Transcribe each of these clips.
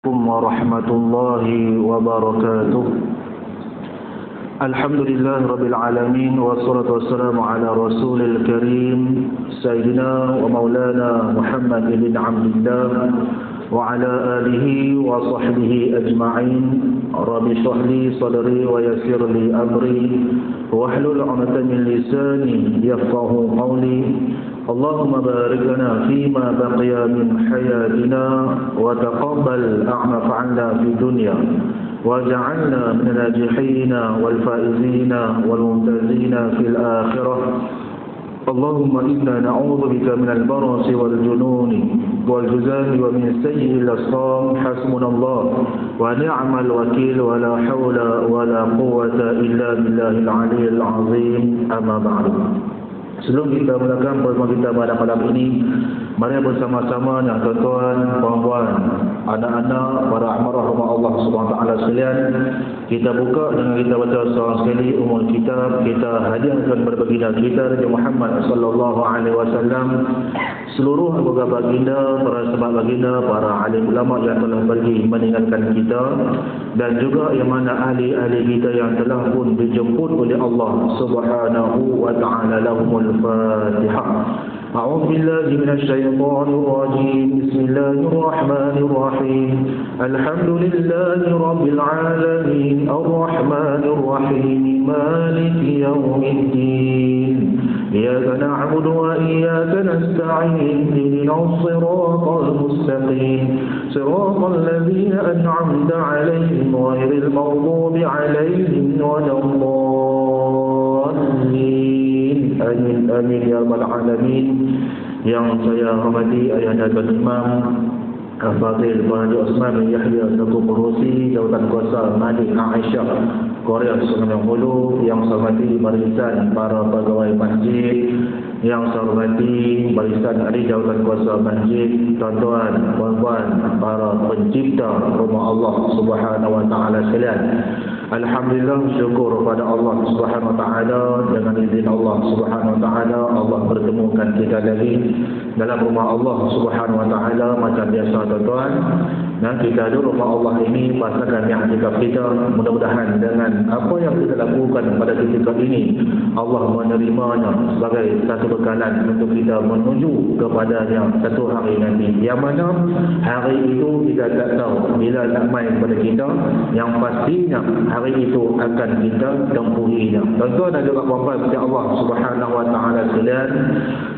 Assalamualaikum warahmatullahi wabarakatuh. Alhamdulillah rabbil alamin wassalatu wassalamu ala rasulil karim sayyidina wa maulana Muhammad bin Abdullah wa ala alihi wa sahbihi ajma'in. Rabbi shrah li sadri wa yassir li amri wahlul 'uqdatam min lisani yafqahu qawli. اللهم بارك لنا فيما بقي من حياتنا وتقبل أعمالنا في الدنيا وجعلنا من الناجحين والفائزين والممتازين في الآخرة. اللهم إنا نعوذ بك من البرص والجنون والجذام ومن سيء الأسقام. حسبنا الله ونعم الوكيل ولا حول ولا قوة إلا بالله العلي العظيم. أما بعد. Sebelum kita mulakan pertemuan kita pada malam ini, mari bersama-sama dengan tuan-tuan, puan-puan, anak-anak, para amarah rumah Allah Subhanahu wa taala sekalian, kita buka dengan kita baca seorang sekali umul kitab. Kita hadiahkan kepada baginda kita Nabi Muhammad sallallahu alaihi wasallam, seluruh keluarga baginda, para sahabat baginda, para alim ulama yang telah pergi meninggalkan kita, dan juga yang mana ahli-ahli kita yang telah pun dijemput oleh Allah Subhanahu wa taala. Lahumul Fatihah. A'udzu billahi minasy syaithanir rajim. Bismillahirrahmanirrahim. Alhamdulillahi rabbil alamin arrahmanir rahim maliki yaumiddin. Iyyaka na'budu wa iyyaka nasta'in ihdinas siratal mustaqim siratal ladzina an'amta 'alaihim ghairil maghdubi alaihim waladdallin. Amin amin ya rabbal alamin. Yang saya hormati ayahanda Tuan Imam Al-Fadhil Haji Osman bin Yahya Datuk Pengerusi Jawatan Kuasa Malik Aisyah Korea Sungai Hulu, yang saya hormati barisan para pegawai masjid, yang saya hormati barisan ahli Jawatan Kuasa Masjid, tuan-tuan, puan-puan, para pencipta rumah Allah Subhanahu wa taala sekalian. Alhamdulillah, syukur kepada Allah Subhanahu wa taala, dengan izin Allah Subhanahu wa taala Allah pertemukan kita lagi dalam rumah Allah Subhanahu wa taala. Macam biasa tuan-tuan, dan kita di rumah Allah ini pasangan yang iktikaf kita, mudah-mudahan dengan apa yang kita lakukan pada ketika ini Allah menerimanya sebagai satu bekalan untuk kita menuju kepadanya satu hari nanti, yang mana hari itu kita tak tahu bila nak main pada kita, yang pastinya hari itu akan kita tempuhinya. Tuan-tuan dan juga puan-puan sekalian Allah Subhanahu wa taala sekalian,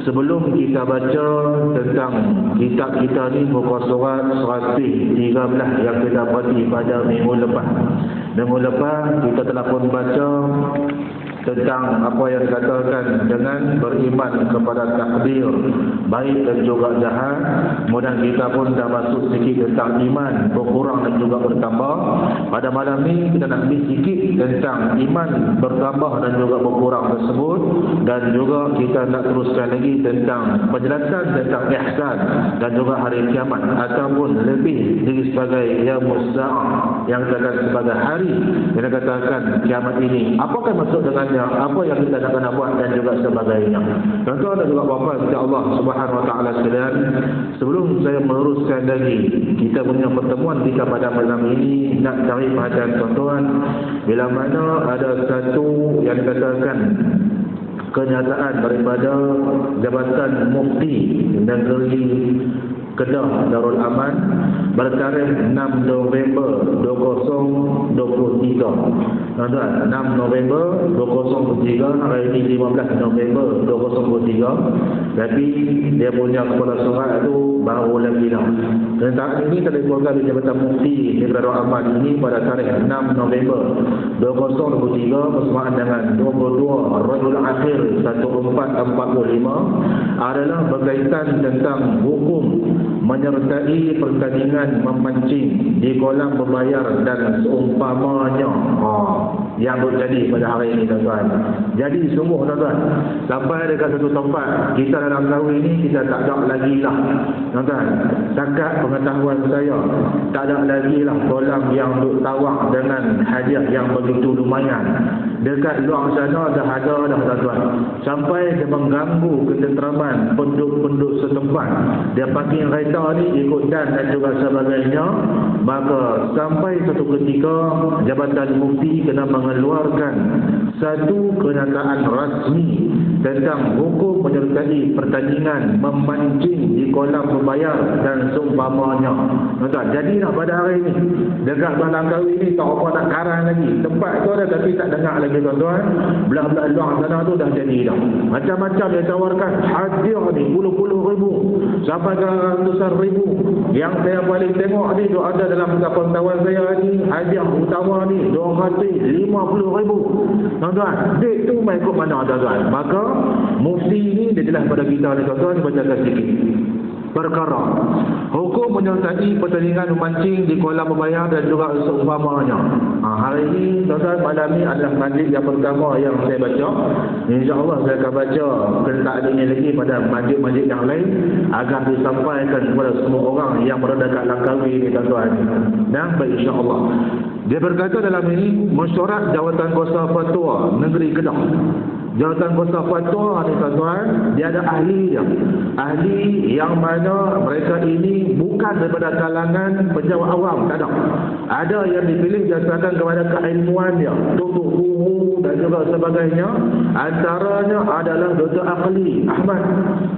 sebelum kita baca tentang kitab kita ni, muka surat 113 yang kita dapati pada minggu lepas. Minggu lepas kita telah pun baca tentang apa yang dikatakan dengan beriman kepada takdir baik dan juga jahat. Kemudian kita pun dah masuk sedikit tentang iman berkurang dan juga bertambah. Pada malam ni kita nak ambil sikit tentang iman bertambah dan juga berkurang tersebut, dan juga kita nak teruskan lagi tentang penjelasan tentang ihsan dan juga hari kiamat, ataupun lebih dari sebagai yaumuz sa'ah, yang dikatakan sebagai hari yang dikatakan kiamat ini. Apakah maksud dengan apa yang kita nak kena buat dan juga sebagainya. Tuan-tuan dan juga puan-puan Allah Subhanahu wa taala sekalian, sebelum saya meneruskan lagi kita punya pertemuan kita pada malam ini, nak cari perhatian tuan-tuan, bila mana ada satu yang dikatakan kenyataan daripada Jabatan Mufti Negeri Kedah Darul Aman bertarikh 6 November 2023. Tuan-tuan, 6 November 2023, hari ini 15 November 2023. Tapi dia punya kepala surat tu baru lagi lah. Kenyataan ini telah dikeluarkan di Jabatan Mufti Negeri Darul Aman ini pada tarikh 6 November 2023 bersamaan dengan 22 Rabiul Akhir 1445, adalah berkaitan tentang hukum menyertai pertandingan memancing di kolam berbayar dan seumpamanya. Yang terjadi pada hari ini tuan-tuan. Jadi sungguh tuan-tuan, sampai dekat satu tempat kita dalam tahun ini kita tak ada lagi lah tuan-tuan, setakat pengetahuan saya tak ada lagi lah kolam yang duk tawak dengan hadiah yang begitu lumayan. Dekat luar sana dah ada dah tuan-tuan, sampai dia mengganggu ketenteraman penduduk-penduduk setempat. Dia parking kereta ni ikut dan juga sebagainya, maka sampai satu ketika Jabatan Mufti kena mengeluarkan satu kenyataan rasmi tentang hukum menyertai pertandingan memancing di kolam berbayar dan seumpamanya. Tuan, jadi nak pada hari ni dekat Langkawi ni tak apa nak karang lagi. Tempat tu ada tapi tak dengar lagi tuan-tuan. Belah-belah luar sana tu dah jadi dah. Macam-macam dia tawarkan hadiah ni puluh-puluh ribu sampai ke ratusan ribu. Yang saya paling tengok ni tu ada dalam pengetahuan saya ni hadiah utama ni 250 ribu. Tuan-tuan, duit tu main ikut mana tuan-tuan. Maka Mufti ni dia jelas pada kita ni tuan-tuan, bacakan sikit. Perkara hukum menyertai pertandingan memancing di kolam berbayar dan juga seumpamanya. Hari ini tuan-tuan, malam ni adalah majlis yang pertama yang saya baca. InsyaAllah saya akan baca ketakdinya lagi pada majlis-majlis yang lain agar disampaikan kepada semua orang yang berada dekat Langkawi ni tuan-tuan. Dan baik, insyaAllah. Dia berkata dalam ini, mesyuarat Jawatan Kuasa Fatwa Negeri Kedah. Jawatan Kuasa Fatwa ni tuan-tuan, dia ada ahli dia. Ahli yang mana mereka ini bukan daripada kalangan pejabat awam, tak ada. Ada yang dipilih berdasarkan kepada keilmuan dia, tutup buku dan juga sebagainya. Antaranya adalah Dr. Aqli Ahmad,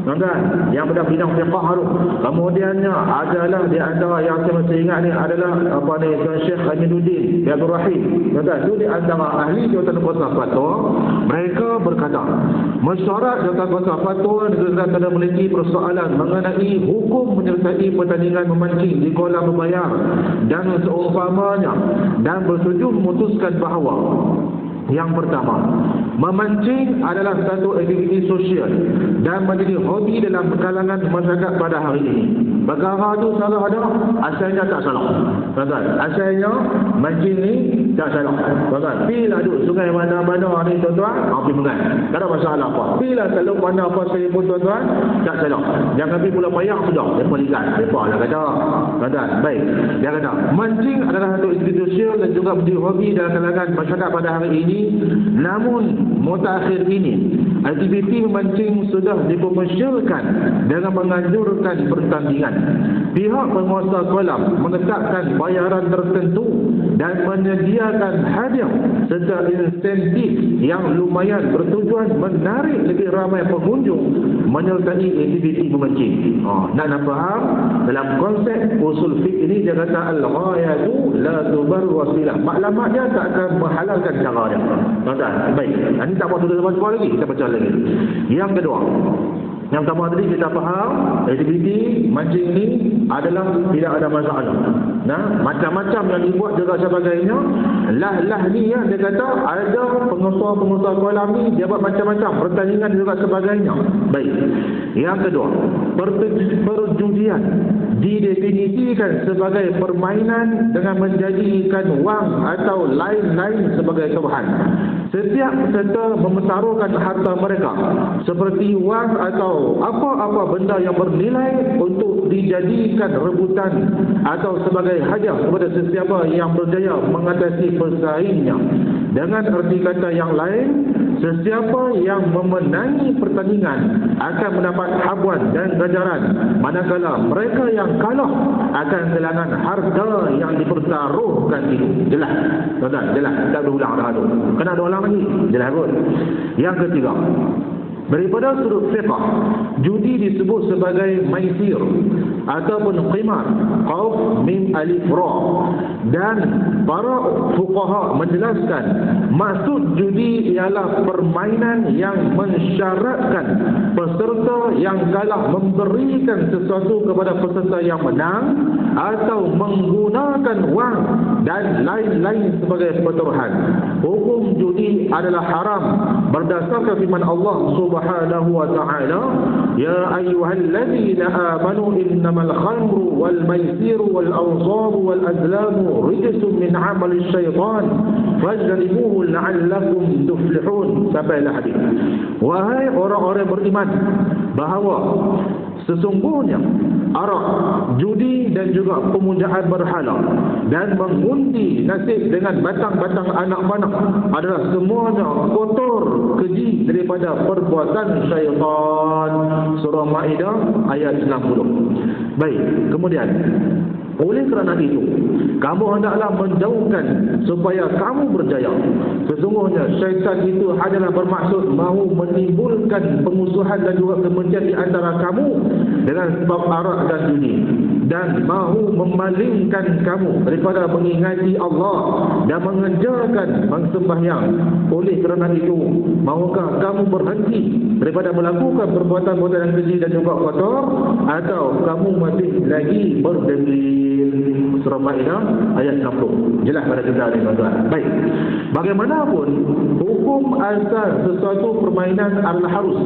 tuan-tuan, yang pada bidang fiqh tu. Kemudiannya adalah di antara yang saya masih ingat ni adalah Tuan Syekh Hamiduddin Abdul Rahim. Tuan-tuan, itu di antara ahli Jawatan Kuasa Fatwa. Mereka berkata, mesyuarat Jawatan Kuasa Fatwa negara telah memiliki persoalan mengenai hukum menyertai pertandingan memancing di kolam berbayar dan seumpamanya, dan bersetuju memutuskan bahawa yang pertama, memancing adalah satu aktiviti sosial dan menjadi hobi dalam kalangan masyarakat pada hari ini. Perkara itu salah ada, asalnya tak salah. Tuan-tuan, asalnya mancing ni tak salah. Tuan-tuan, bila duduk sungai mana-mana ni tuan-tuan, pergi mengat. Tak ada masalah apa. Bila teluk mana apa saya pun tuan-tuan, tak salah. Jangan pergi Pulau Payang sudah, mereka lihat. Mereka lah kata. Tuan-tuan, baik. Dia kata, mancing adalah satu aktiviti sosial dan juga menjadi hobi dalam kalangan masyarakat pada hari ini. Namun mutakhir ini aktiviti memancing sudah dikomersialkan dengan menganjurkan pertandingan. Pihak penguasa kolam menetapkan bayaran tertentu dan menyediakan hadiah serta insentif yang lumayan bertujuan menarik lebih ramai pengunjung menyertai aktiviti memancing. Nak faham dalam konsep usul fiqh ini dia kata al-ghayatu la tubar wasilah. Maklumat dia tak akan menghalalkan cara dia. Tuan-tuan, baik. Ini tak apa tulis sekolah lagi, kita baca lagi. Yang kedua, yang pertama tadi kita faham aktiviti mancing ni adalah tidak ada masalah. Nah, macam-macam yang dibuat juga sebagainya. Lah ni ya, dia kata ada pengusaha-pengusaha kolam ni dia buat macam-macam pertandingan juga sebagainya. Baik. Yang kedua, perjudian didefinisikan sebagai permainan dengan menjadikan wang atau lain-lain sebagai tuhan. Setiap peserta mementaruhkan harta mereka seperti wang atau apa-apa benda yang bernilai untuk dijadikan rebutan atau sebagai hadiah kepada sesiapa yang berjaya mengatasi pesaingnya. Dengan arti kata yang lain, sesiapa yang memenangi pertandingan akan mendapat habuan dan ganjaran, manakala mereka yang kalah akan kehilangan harta yang dipertaruhkan itu. Jelas? Tuan-tuan, jelas. Tak berulang dah tu. Kena ada ulang lagi? Jelas kot. Yang ketiga, daripada sudut fiqh, judi disebut sebagai maisir ataupun qimar, qauf mim alif ra, dan para fuqaha menjelaskan maksud judi ialah permainan yang mensyaratkan peserta yang kalah memberikan sesuatu kepada peserta yang menang atau menggunakan wang dan lain-lain sebagai pertaruhan. Hukum judi adalah haram berdasarkan firman Allah Subhanahu wa ta'ala, ya ayyuhalladzina amanu innamal khamru wal maisiru wal ansabu wal azlamu rijsun min amali syaitan fajtanibuhu la'allakum tuflihun. Sampailah hadis. Wahai orang-orang beriman, bahawa Sesungguhnya arak, judi dan juga pemujaan berhala dan mengundi nasib dengan batang-batang anak panah adalah semuanya kotor, keji daripada perbuatan syaitan. Surah Maidah ayat 60. Baik, kemudian oleh kerana itu, kamu hendaklah menjauhkan supaya kamu berjaya. Sesungguhnya syaitan itu adalah bermaksud mahu menimbulkan pengusuhan dan juga kebencian di antara kamu dengan sebab arak dan judi, dan mahu memalingkan kamu daripada mengingati Allah dan mengerjakan sembahyang. Oleh kerana itu, mahukah kamu berhenti daripada melakukan perbuatan-perbuatan yang keji dan juga kotor, atau kamu masih lagi berdengki? Surah Maidah ayat 60. Jelas pada kita ni tuan-tuan. Baik, bagaimanapun hukum asal sesuatu permainan adalah harus.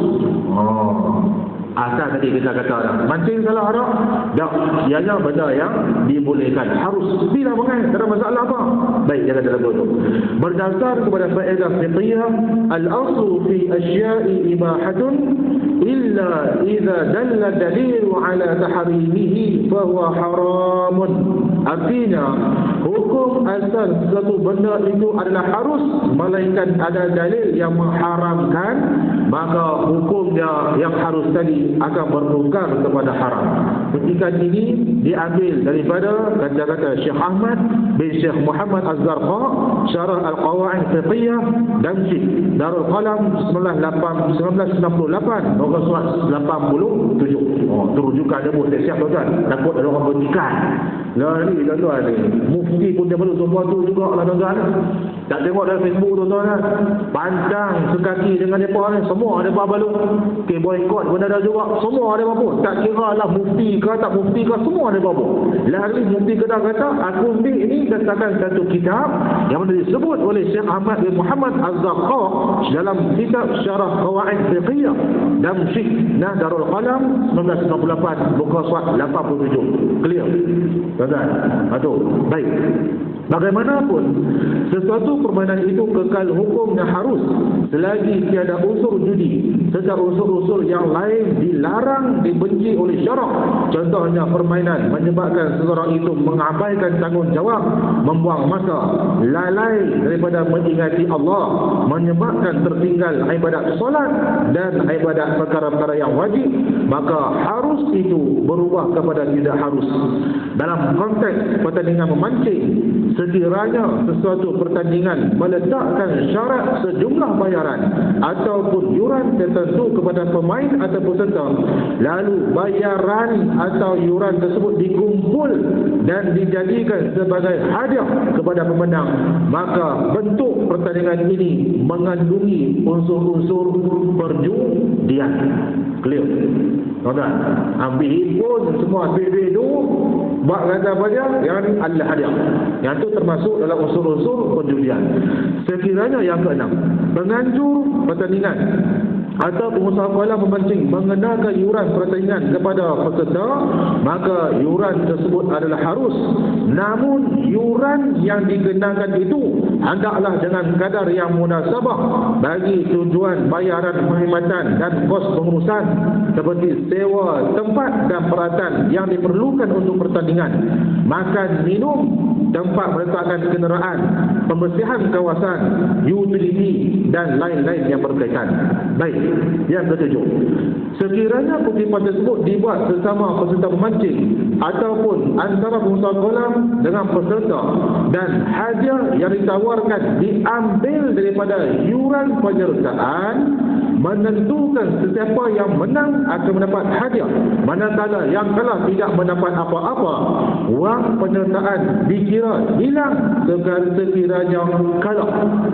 Asal tadi kita kata dah, mancing kalau haram, dah, ianya benda yang dibolehkan, harus. Bila mengai, tak ada masalah apa. Baik, jangan dalam itu. Berdasar kepada faedah fiqhiyah, al-aslu fi asya'i ibahatun illa idza dalla dalilu ala tahrimihi fahuwa haramun. Artinya, hukum asal suatu benda itu adalah harus, melainkan ada dalil yang mengharamkan, maka hukum dia yang harus tadi akan bertukar kepada haram. Ketika ini diambil daripada kata-kata Syekh Ahmad bin Syekh Muhammad Az-Zarqa, Syarah Al-Qawaid Fiqhiyah Damsyik, Darul Qalam 1968, muka surat 87. Tu rujukan dia pun siap tuan-tuan. Takut ada orang bertikai. Lari tuan-tuan ni. Mufti pun dia perlu semua tu juga lah tuan-tuan. Tak tengok dalam Facebook tuan-tuan. Pantang sekaki dengan mereka ni. Semua ada balut. Okay, boykot pun ada juga. Semua ada apa-apa. Tak kira lah mufti ke tak mufti ke, semua ada apa-apa. Lari mufti kata aku ambil ini berdasarkan satu kitab yang mana disebut oleh Syekh Ahmad bin Muhammad Az-Zarqa dalam kitab Syarah Qawaid Fiqhiyah Damsyik, Darul Qalam 1998, muka surat 87. Clear tuan-tuan? Baik, bagaimanapun sesuatu permainan itu kekal hukumnya harus selagi tiada unsur judi serta unsur-unsur yang lain dilarang, dibenci oleh syarak. Contohnya permainan menyebabkan seseorang itu mengabaikan tanggungjawab, membuang masa, lalai daripada mengingati Allah, menyebabkan tertinggal ibadat solat dan ibadat perkara-perkara yang wajib, maka harus itu berubah kepada tidak harus. Dalam konteks pertandingan memancing, sekiranya sesuatu pertandingan meletakkan syarat sejumlah bayaran ataupun yuran tertentu kepada pemain atau peserta, lalu bayaran atau yuran tersebut dikumpul dan dijadikan sebagai hadiah kepada pemenang, maka bentuk pertandingan ini mengandungi unsur-unsur perjudian. Clear? Tuan-tuan, ambil pun semua duit-duit itu buat kata apa dia? Yang adalah hadiah. Yang itu termasuk dalam unsur-unsur perjudian. Sekiranya yang keenam, penganjur pertandingan atau pengusaha kolam memancing mengenakan yuran pertandingan kepada peserta, maka yuran tersebut adalah harus. Namun yuran yang dikenakan itu hendaklah dengan kadar yang munasabah bagi tujuan bayaran perkhidmatan dan kos pengurusan seperti sewa tempat dan peralatan yang diperlukan untuk pertandingan, makan minum, tempat meletakkan kenderaan, pembersihan kawasan, utiliti dan lain-lain yang berkaitan. Baik, yang ketujuh, sekiranya kutipan tersebut dibuat sesama peserta memancing ataupun antara pengusaha kolam dengan peserta dan hadiah yang ditawarkan diambil daripada yuran penyertaan, menentukan sesiapa yang menang akan mendapat hadiah, manakala yang kalah tidak mendapat apa-apa. Wang penyertaan dikira hilang sekiranya kalah.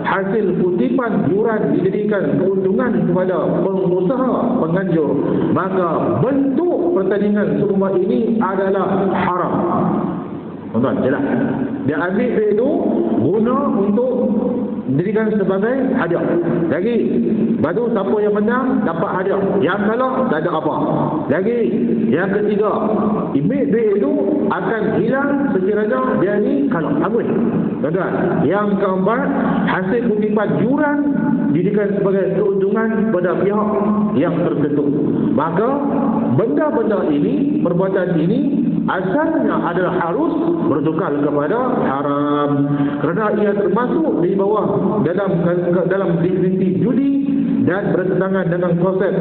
Hasil kutipan yuran dijadikan keuntungan kepada pengusaha penganjur, maka bentuk pertandingan semua ini adalah haram. Tuan-tuan, jelas. Dia ambil duit itu guna untuk dijadikan sebagai hadiah. Lagi, baru siapa yang menang dapat hadiah, yang kalah tak ada apa. Lagi, yang ketiga, ambil duit itu akan hilang sekiranya dia ni kalah. Habis. Tuan-tuan, yang keempat, hasil kutipan yuran dijadikan sebagai keuntungan pada pihak yang tertentu. maka benda-benda ini, perbuatan ini asalnya adalah harus bertukar kepada haram, kerana ia termasuk di bawah dalam definisi judi dan bertentangan dengan konsep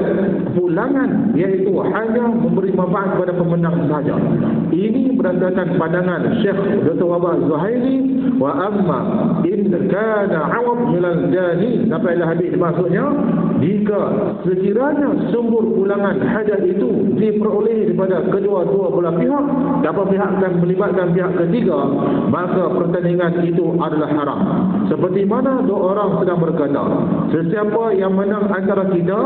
pulangan, iaitu hanya memberi manfaat kepada pemenang sahaja. Ini berdasarkan pandangan Syekh Dr. Wahbah Zuhaili. Wa amma in kana awab milal jani, sampai habis maksudnya, jika sekiranya sumber pulangan hajat itu diperoleh daripada kedua-dua belah pihak, tanpa pihak akan melibatkan pihak ketiga, maka pertandingan itu adalah haram. Seperti mana dua orang sedang berkata, sesiapa yang menang antara kita,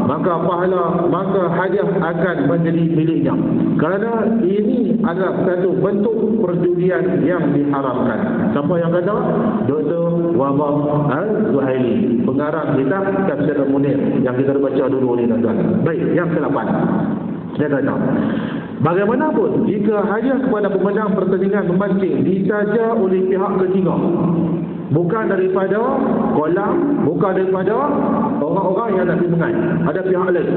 maka hadiah akan menjadi miliknya, kerana ini adalah satu bentuk perjudian yang diharamkan. Siapa yang kata? Dr. Wahbah Al-Zuhaili, pengarang kitab Tafsir Al-Munir yang kita baca dulu ni, tuan-tuan. Baik, yang ke-8. Dia kata, bagaimanapun jika hadiah kepada pemenang pertandingan memancing disaja oleh pihak ketiga, bukan daripada kolam, bukan daripada orang-orang yang nak pergi mengai, ada pihak lain,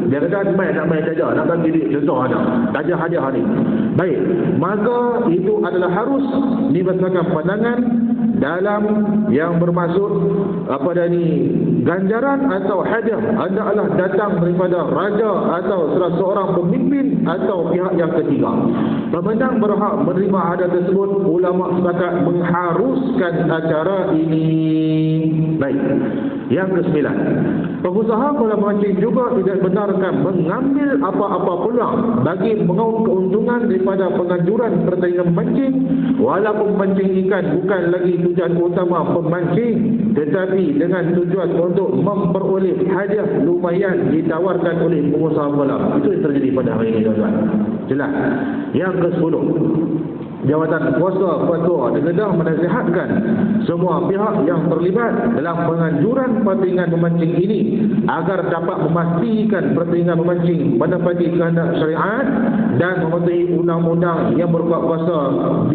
dia kata nak main saja, nak bagi duit, contoh ada saja hadiah hari. Baik, maka itu adalah harus diberdasarkan pandangan dalam yang bermaksud ganjaran atau hadiah adalah datang daripada raja atau salah seorang pemimpin atau pihak yang ketiga. Pemenang berhak menerima hadiah tersebut. Ulama sepakat mengharuskan acara ini. Baik, yang ke-9, pengusaha kolam mancing juga tidak benarkan mengambil apa-apa peluang bagi mengaut keuntungan daripada penganjuran pertandingan mancing, walaupun mancing ikan bukan lagi tujuan utama pemancing, tetapi dengan tujuan untuk memperoleh hadiah lumayan ditawarkan oleh pengusaha kolam. Itu yang terjadi pada hari ini, tuan-tuan. Jelas. Yang ke-10, Jawatan Kuasa Fatwa di Kedah menasihatkan semua pihak yang terlibat dalam penganjuran pertandingan memancing ini agar dapat memastikan pertandingan memancing menepati kehendak syariat dan mematuhi undang-undang yang berkuat kuasa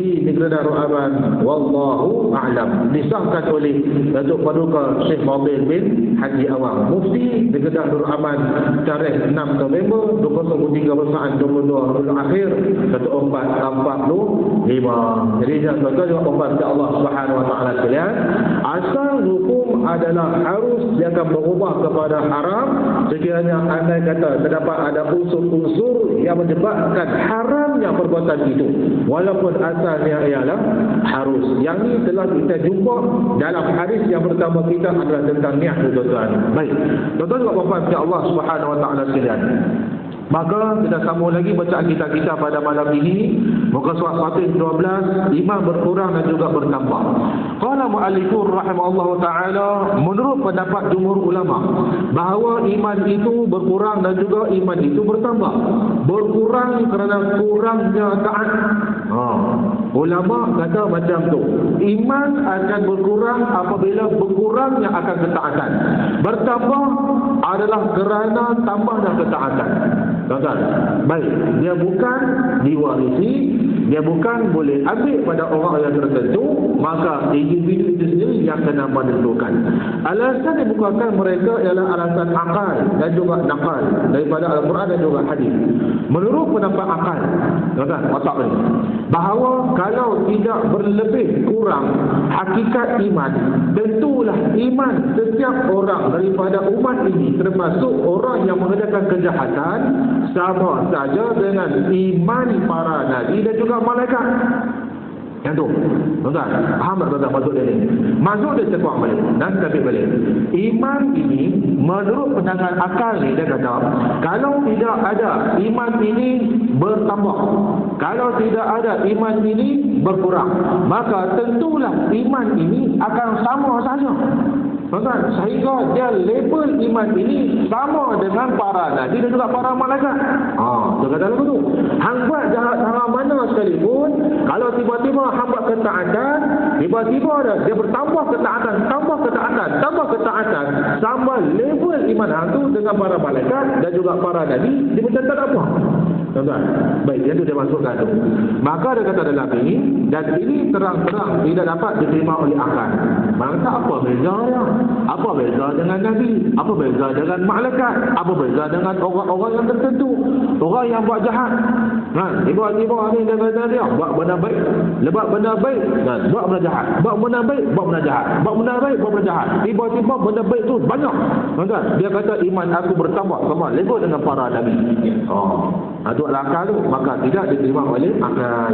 di Negeri Darul Aman. Wallahu a'lam. Disahkan oleh Datuk Paduka Syekh Fadil bin Haji Awang, Mufti Negeri Darul Aman, tarikh 6 November 2023 bersamaan 22 Rabiul Akhir 1445. Jadi tuan-tuan juga mohon kepada Allah Subhanahu wa taala sekalian, asal hukum adalah harus dia akan berubah kepada haram sekiranya andai kata terdapat ada unsur-unsur yang menyebabkan haramnya perbuatan itu, walaupun asalnya ialah harus. Yang ini telah kita jumpa dalam hadis yang pertama kita adalah tentang niat, tuan-tuan. Baik, tuan-tuan juga mohon kepada Allah Subhanahu wa taala sekalian. Maka kita sambung lagi bacaan kita pada malam ini. Muka surat Fatih 12, iman berkurang dan juga bertambah. Qala mu'allifur rahimahullah ta'ala, menurut pendapat jumhur ulama bahawa iman itu berkurang dan juga iman itu bertambah. Berkurang kerana kurangnya taat. Ulama kata macam tu. Iman akan berkurang apabila berkurangnya akan ketaatan. Bertambah adalah kerana tambahnya ketaatan. Tuan-tuan, baik, dia bukan diwarisi, dia bukan boleh ambil pada orang yang tertentu, maka individu itu sendiri yang kena menentukan. Alasan dibukakan mereka ialah alasan akal dan juga nakal daripada Al-Quran dan juga hadis. Menurut pendapat akal, tuan-tuan, otak ini, bahawa kalau tidak berlebih kurang hakikat iman, tentulah iman setiap orang daripada umat ini, termasuk orang yang mengerjakan kejahatan, sama saja dengan iman para nabi dan juga malaikat. Yang tu, tuan-tuan, faham tak tuan-tuan maksud dia ni? Maksud dia sekuat balik dan tabik balik. Iman ini menurut pandangan akal ni, dia kata kalau tidak ada iman ini bertambah, kalau tidak ada iman ini berkurang, maka tentulah iman ini akan sama saja. Tuan-tuan, sehingga dia label iman ini sama dengan para nabi dan juga para malaikat. Dia kata lagu tu, hang buat jahat haram mana sekalipun, kalau tiba-tiba hang buat ketaatan, tiba-tiba dia bertambah ketaatan, tambah ketaatan, tambah ketaatan, sama level iman hang tu dengan para malaikat dan juga para nabi, dia macam tak apa. Tuan-tuan. Baik, yang itu dia masukkan tu. Maka dia kata dalam ini, dan ini terang-terang tidak dapat diterima oleh akal. Maka apa beza dia? Apa beza dengan Nabi? Apa beza dengan malaikat? Apa beza dengan orang-orang yang tertentu? Orang yang buat jahat. Tiba-tiba ni dia kata dia buat benda baik, lepas benda baik dan buat benda jahat. Buat benda baik, buat benda jahat. Buat benda baik, buat benda jahat. Tiba-tiba benda baik tu banyak. Tuan-tuan, dia kata iman aku bertambah sama level dengan para nabi. Itu adalah akal tu, maka tidak diterima oleh akal.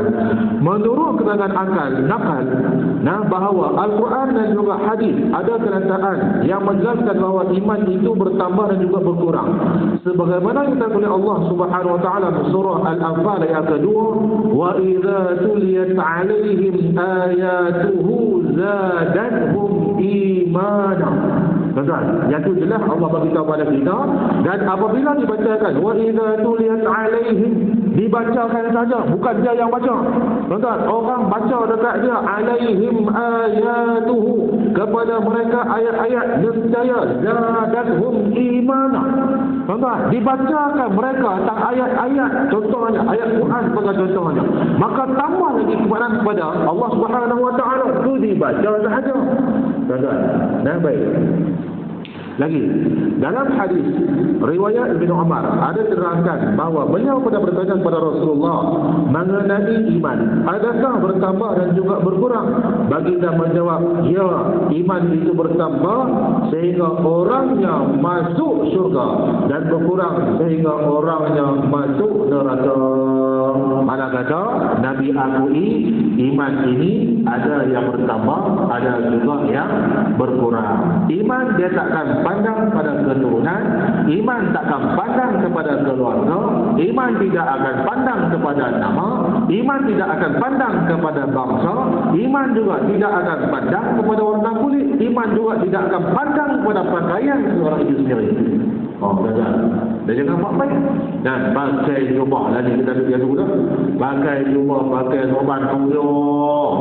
Menurut keterangan akal nakal, bahawa Al-Quran dan juga hadis ada kenyataan yang menjelaskan bahawa iman itu bertambah dan juga berkurang. Sebagaimana kita oleh Allah Subhanahu wa taala surah Al-Anfal ayat kedua, wa idza tuliyat alaihim ayatuhu zadatuhum imana. Tuan-tuan, yang itu jelas Allah beritahu kepada kita. Dan apabila dibacakan wa idza tuliyat alaihim, dibacakan saja, bukan dia yang baca. Tuan-tuan, orang baca dekat dia alaihim ayatuhu, kepada mereka ayat-ayat nescaya zadatuhum imana. Tuan-tuan, dibacakan mereka tentang ayat-ayat, contohnya ayat Quran sebagai contohnya, maka tambah lagi keimanan kepada Allah Subhanahu wa taala. Itu dibaca sahaja. Tuan-tuan, baik. Lagi dalam hadis riwayat Ibnu Umar ada terangkan bahawa beliau pada bertanya kepada Rasulullah mengenai iman, adakah bertambah dan juga berkurang? Baginda menjawab, ya, iman itu bertambah sehingga orangnya masuk syurga dan berkurang sehingga orangnya masuk neraka. Mana kata Nabi akui iman ini ada yang bertambah, ada juga yang berkurang. Iman dia takkan pandang pada keturunan, iman takkan pandang kepada keluarga, iman tidak akan pandang kepada nama, iman tidak akan pandang kepada bangsa, iman juga tidak akan pandang kepada warna kulit, iman juga tidak akan pandang kepada pakaian seorang itu sendiri. Dia jangan buat baik. Dan pakai jubah lah ni, kita duduk yang dulu. Pakai jubah, pakai sorban koyo,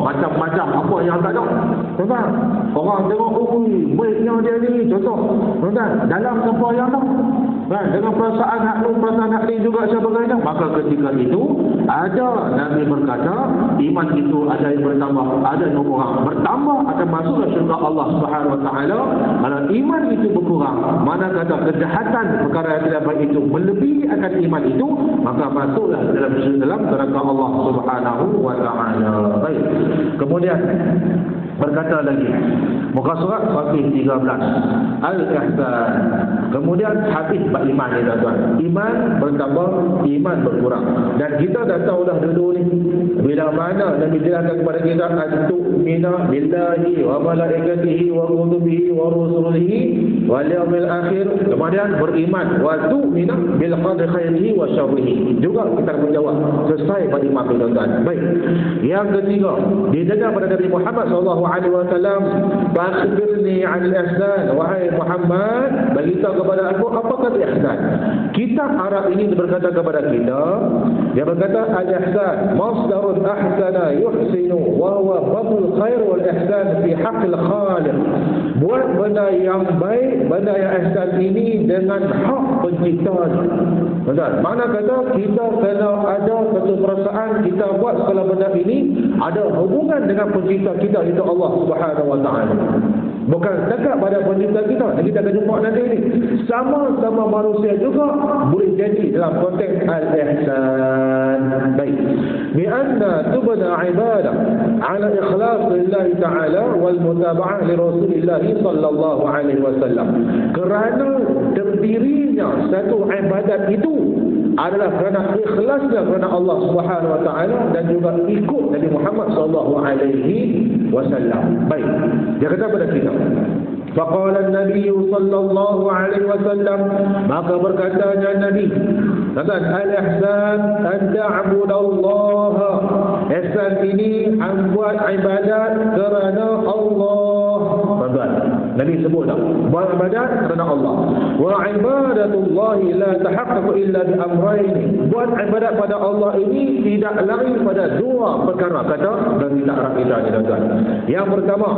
macam-macam apa yang tak ada. Tuan-tuan, orang tengok, baiknya dia ni, contoh. Tuan-tuan, dalam apa yang tak? Dengan perasaan hak ni juga sebagainya. Maka ketika itu, ada Nabi berkata, iman itu ada yang bertambah, ada yang berkurang. Bertambah akan masuklah syurga Allah Subhanahu wa taala. Kalau iman itu berkurang, mana kata kejahatan perkara yang tidak baik itu melebihi akan iman itu, maka masuklah dalam neraka Allah Subhanahu wa taala. Baik. Kemudian berkata lagi muka surat Fatih 13 Al-Ihsan. Kemudian hadis bab iman ni tuan-tuan. Iman bertambah, iman berkurang. Dan kita dah tahu dah dulu ni, bila mana Nabi jelaskan kepada kita antu'mina billahi wa malaikatihi wa kutubihi wa rusulihi wal yaumil akhir. Kemudian beriman wa tu'mina bil qadri khairihi wa syarrihi. Juga kita menjawab sesuai pada iman tuan-tuan. Baik. Yang ketiga, didengar pada Nabi Muhammad sallallahu alaihi wasallam, "Akhbirni 'anil ihsan." Wahai Muhammad, beritahu kepada aku apakah ihsan. Kitab Arab ini berkata kepada kita, dia berkata al-ihsan masdarun ahsana yuhsinu wa huwa badlul khair wal ihsan fi haqqil khaliq. Buat benda yang baik, benda yang ihsan ini dengan hak penciptanya. Betul? Mana kata kita kena ada satu perasaan kita buat segala benda ini ada hubungan dengan pencipta kita, itu Allah Subhanahu wa taala. Bukan setakat pada pencipta kita. Dan kita akan jumpa nanti ini, sama-sama manusia juga boleh jadi dalam konteks al-ihsan. Baik. Bi'anna tubna ibadah ala ikhlas lillahi ta'ala wal mutaba'ah li Rasulillah sallallahu alaihi wasallam. Kerana terdirinya satu ibadat itu adalah kerana ikhlasnya kerana Allah Subhanahu wa taala dan juga ikut Nabi Muhammad sallallahu alaihi wasallam. Baik. Dia kata pada kita, faqala an-nabiy sallallahu alaihi wasallam, maka berkatanya Nabi, kata al-ihsan an ta'budallaha. Ihsan ini membuat ibadat kerana Allah. Tuan-tuan, Nabi sebut tak? Buat ibadat kerana Allah. Wa ibadatullahi la tahaqqaqu illa bi amrayn. Buat ibadat pada Allah ini tidak lain pada dua perkara, kata dari arah kita ni tuan-tuan. Yang pertama,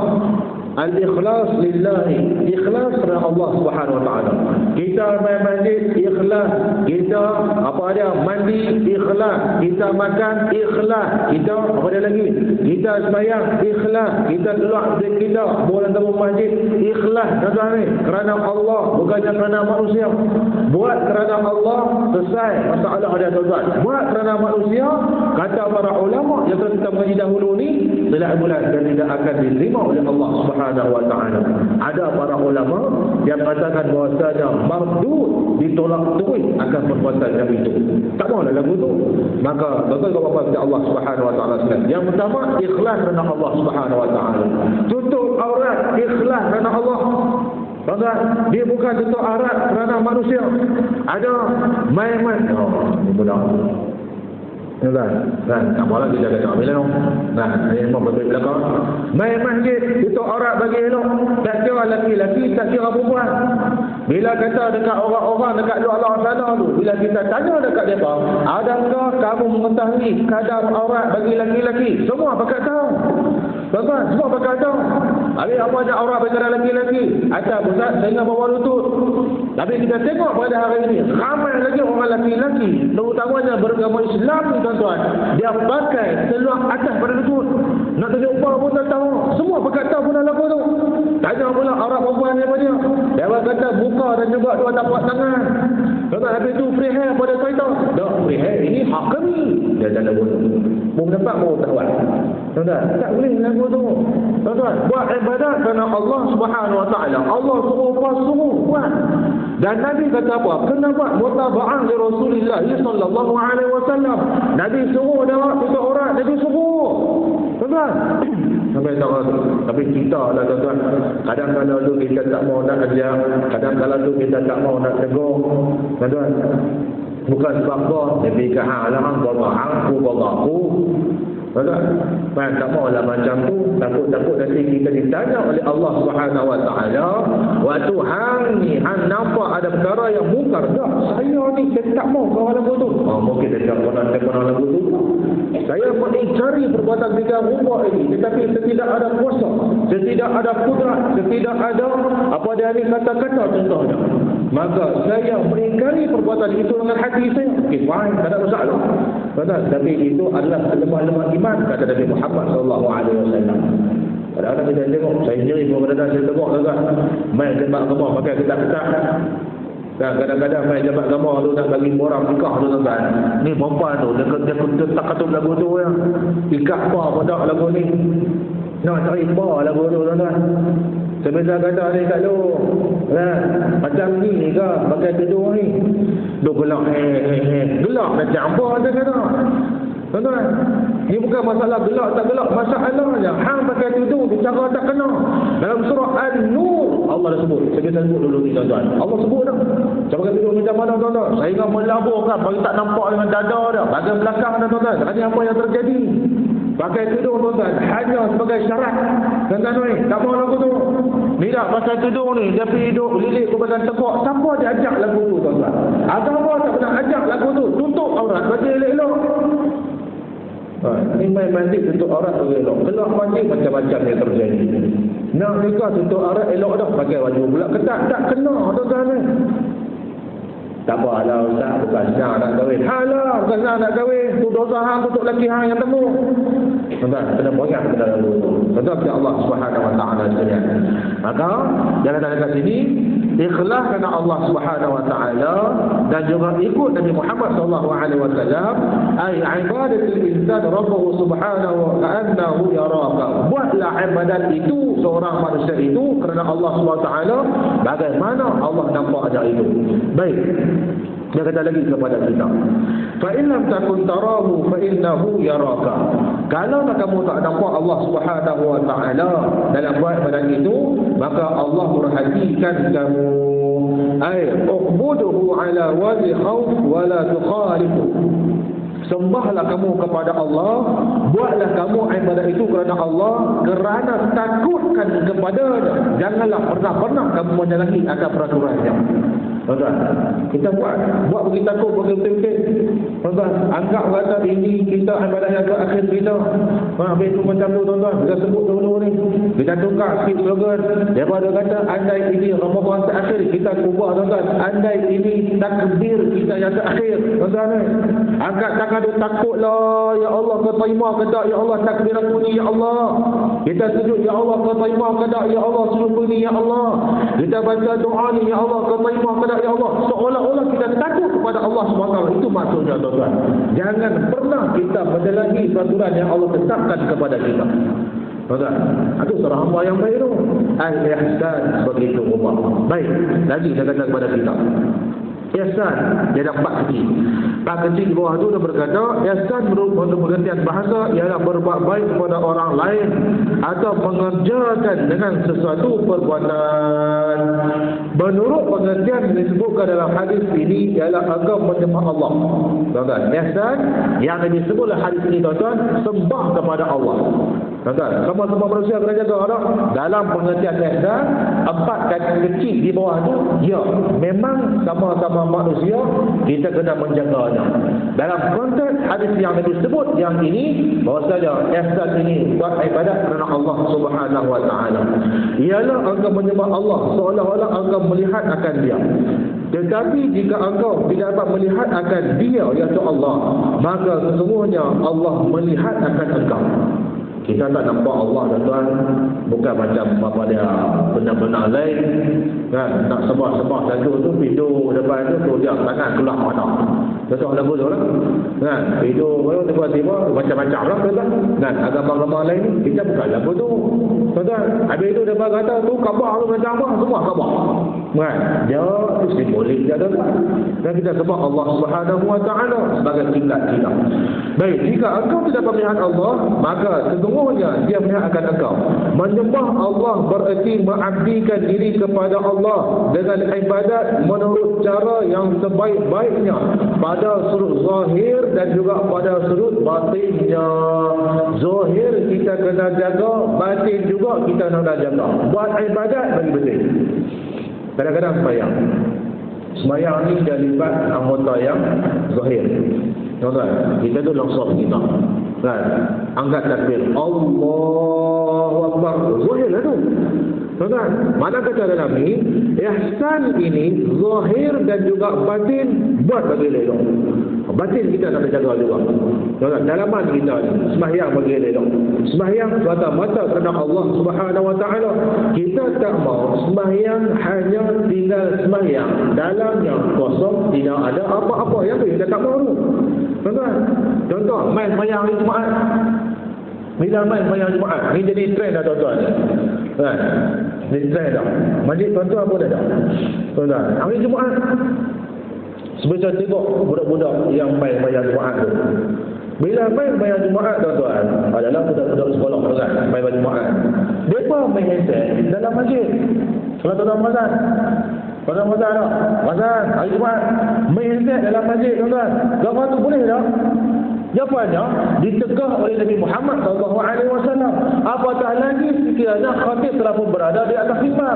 Al-ikhlas lillahi, ikhlas kerana Allah Subhanahu wa taala. Kita main masjid ikhlas, kita apa dia mandi ikhlas, kita makan ikhlas, kita apa dia lagi? Kita sembahyang ikhlas, kita keluar dari kita buat dalam masjid ikhlas tuan-tuan, kerana Allah bukannya kerana manusia. Buat kerana Allah selesai masalah dia tuan-tuan. Buat kerana manusia, kata para ulama yang telah kita mengaji dahulu ni, tidak bulan dan tidak akan diterima oleh Allah Subhanahu wa taala. Ada para ulama yang katakan bahawasanya mardud, ditolak terus akan perbuatan yang itu. Tak maulah lagu tu. Maka betul kalau apa Allah Subhanahu wa taala sekalian. Yang pertama ikhlas kerana Allah Subhanahu wa taala. Tutup aurat ikhlas kerana Allah. Tuan-tuan, dia bukan tutup aurat kerana manusia. Ada main-main. Oh, ini budak. Kan, tak malah kita kata bila no. Nah, ini memang betul belakang. Main masjid itu aurat bagi elok. Tak kira laki-laki, tak kira perempuan. Bila kata dekat orang-orang dekat luar sana tu, bila kita tanya dekat mereka, adakah kamu mengetahui kadar aurat bagi laki-laki? Semua pakat tahu. Tuan-tuan, semua pakat tahu. Habis apa ada aurat bagi laki-laki? Atas pusat dengan bawah lutut. Tapi kita tengok pada hari ini, ramai lagi orang laki-laki, terutamanya beragama Islam ni tuan-tuan, dia pakai seluar atas pada lutut. Nak tunjuk upah pun tak tahu. Semua pakat tahu pun lagu tu. Tanya pula aurat perempuan ni apa dia? Dia kata buka dan juga dua tapak tangan. Tuan-tuan, habis tu free hair pada kereta. Tak, free hair ini hak kami. Dia tak ada boleh. Mau dapat mau tak buat. Tuan-tuan, tak boleh lagu tu. Tuan-tuan, buat ibadat kerana Allah Subhanahu wa taala. Allah suruh buat. Dan Nabi kata apa? Kena buat mutaba'ah li Rasulillah sallallahu alaihi wasallam. Nabi suruh dia tutup aurat, Nabi suruh. Tuan-tuan, sampai tahu. Tapi kita lah tuan-tuan, kadang-kadang tu kita tak mau nak ajar, kadang-kadang tu kita tak mau nak tegur. Tuan-tuan, bukan sebab apa, Nabi kata hang aku. Tak maulah macam tu. Takut nanti kita ditanya oleh Allah Subhanahu wa taala, waktu hang nampak ada perkara yang mungkar. Tak, saya ni saya tak mau kau lagu tu. Mungkin dia pernah lagu tu. Saya mengingkari perbuatan tiga rupa ini, tetapi tidak ada kuasa, tidak ada kudrat, tidak ada apa dia ni kata-kata contohnya. Maka saya mengingkari perbuatan itu dengan hati saya. Okey, fine, tak ada masalah. Tapi itu adalah lemah-lemah iman, kata Nabi Muhammad sallallahu alaihi wasallam. Kadang-kadang kita tengok, saya sendiri pun kadang-kadang saya tengok tuan-tuan, main jemaah gemar pakai ketat-ketat. Dan kadang-kadang main jemaah gemar tu nak bagi orang nikah tu tuan-tuan. Ni perempuan tu, dia tak katuk lagu tu ya. Ikat apa pun tak lagu ni. Nak cari apa lagu tu tuan-tuan. Sebenarnya kata ni kat lu, macam ni ke pakai tudung ni. Duk gelak gelak macam apa dia kata. Tuan-tuan, ini bukan masalah gelak tak gelak, masalahnya hang pakai tudung tu cara tak kena. Dalam surah An-Nur Allah dah sebut. Saya sebut dulu ni tuan-tuan. Allah sebut dah. Cara pakai tudung macam mana tuan-tuan? Saya ingat melaburkan bagi tak nampak dengan dada dah, bahagian belakang dah tuan-tuan. Ini apa yang terjadi? Pakai tudung tuan-tuan hanya sebagai syarat. Tuan-tuan, tak mau lagu tu. Ni dah pakai tudung ni, dia pergi duduk lilik ke badan tekuk. Siapa dia ajak lagu tu tuan-tuan? Agama tak pernah ajak lagu tu. Tutup aurat bagi elok-elok. Ni main masjid tutup aurat tu elok. Keluar masjid macam-macam yang terjadi. Nak nikah tutup aurat elok dah, pakai baju pula ketat. Tak kena tuan-tuan. Tak apa lah Ustaz, bukan senang nak kahwin. Halah, bukan senang nak kahwin. Tu dosa hang, tutup lelaki hang yang temu. Tuan-tuan, kena banyak benda lalu. Tuan-tuan, Allah Subhanahu wa taala sekalian. Maka jangan ada kat sini ikhlas kerana Allah Subhanahu wa taala dan juga ikut Nabi Muhammad sallallahu alaihi wasallam, ai ibadatul insan rabbuhu subhanahu wa ta'ala yaraka. Buatlah ibadat itu seorang manusia itu kerana Allah Subhanahu wa taala, bagaimana Allah nampak dia itu. Baik. Dia kata lagi kepada kita, fa in lam takun tarahu fa innahu yaraka. Kalau kamu tak nampak Allah Subhanahu wa taala dalam buat badan itu, maka Allah perhatikan kamu. Ai uqbuduhu ala wajhi khawf wa la tukhalifu. Sembahlah kamu kepada Allah, buatlah kamu ibadat itu kerana Allah, kerana takutkan kepada-Nya. Janganlah pernah kamu menyalahi akan peraturannya. Tuan-tuan, kita buat bagi takut, bagi betul-betul. Tuan-tuan, anggap kata ini kita ibadah yang terakhir kita. Habis itu macam tu tuan-tuan, kita sebut dulu ni. Kita tukar sikit slogan. Daripada kata andai ini Ramadan terakhir, kita ubah tuan-tuan. Andai ini takbir kita yang terakhir. Tuan-tuan ni, angkat tangan tu, takutlah ya Allah, kau terima ke tak ya Allah takbir aku ni ya Allah. Kita sujud ya Allah, kau terima ke tak ya Allah sujud ni ya Allah. Kita baca doa ni ya Allah, kau terima ke tak ya Allah. Seolah-olah kita takut kepada Allah SWT. Itu maksudnya tuan-tuan. Jangan pernah kita menyalahi peraturan yang Allah tetapkan kepada kita. Tuan-tuan, itu seorang hamba yang baik tu. Al-ihsan begitu rumah. Baik, lagi saya kata kepada kita. Ihsan, dia ada 4 kecil. 4 kecil di bawah tu dia berkata, ihsan menurut pengertian bahasa ialah berbuat baik kepada orang lain atau mengerjakan dengan sesuatu perbuatan. Menurut pengertian yang disebutkan dalam hadis ini ialah engkau menyembah Allah. Tuan-tuan, ihsan yang disebut dalam hadis ini tuan-tuan, sembah kepada Allah. Tuan-tuan, sama-sama manusia kena jaga tak? Dalam pengertian ihsan, 4 kata kecil di bawah tu, ya, memang sama-sama manusia kita kena menjaganya. Dalam konteks hadis yang disebut yang ini, bahwasanya ihsan ini buat ibadat kerana Allah Subhanahu wa taala. Ialah engkau menyembah Allah seolah-olah engkau melihat akan dia. Tetapi jika engkau tidak dapat melihat akan dia, iaitu Allah, maka sesungguhnya Allah melihat akan engkau. Kita tak nampak Allah tuan-tuan, bukan macam apa dia benar-benar lain kan, nak sembah-sembah satu tu tidur depan tu dia tangan keluar mata. Betul lagu tu lah kan, tidur baru tiba-tiba macam-macam lah tuan-tuan kan. Agama-agama lain kita bukan lagu tu tuan-tuan. Habis itu depan kata tu Kaabah tu macam apa, semua Kaabah kan, dia tu simbolik dia tuan-tuan. Dan kita sebut Allah Subhanahu wa taala sebagai kiblat kita. Baik, jika engkau tidak melihat Allah, maka sesungguhnya dia melihat akan engkau. Menyembah Allah bererti mengabdikan diri kepada Allah dengan ibadat menurut cara yang sebaik-baiknya pada sudut zahir dan juga pada sudut batinnya. Zahir kita kena jaga, batin juga kita kena jaga. Buat ibadat bagi betul. Kadang-kadang sembahyang ni dia libat anggota yang zahir. Tuan-tuan, kita tu langsung kita kan, angkat takbir Allahu Akbar, zahir lah tu tuan-tuan. Mana kata dalam ni, ihsan ini zahir dan juga batin buat bagi elok. Batin kita nak jaga juga tuan-tuan. Dalaman kita ni sembahyang bagi elok, sembahyang semata-mata kerana Allah Subhanahu wa taala. Kita tak mau sembahyang hanya tinggal sembahyang, dalamnya kosong, tidak ada apa-apa. Yang tu kita tak mau tu tuan-tuan. Contoh main sembahyang hari Jumaat. Bila main sembahyang Jumaat ni jadi trend dah tuan-tuan kan, jadi trend dah. Masjid tuan-tuan pun ada tuan-tuan hari Jumaat. Sebesar tengok budak-budak yang main sembahyang Jumaat tu. Bila main sembahyang Jumaat tuan-tuan, adalah budak-budak sekolah kan, main sembahyang Jumaat. Mereka main handset dalam masjid. Kalau tuan-tuan perasan, pada masa tak? Mazan, hari Jumaat main handset dalam masjid tuan-tuan. Gambar tu boleh tak? Jawapannya ditegah oleh Nabi Muhammad SAW. Apatah lagi sekiranya khatib telah pun berada di atas mimbar.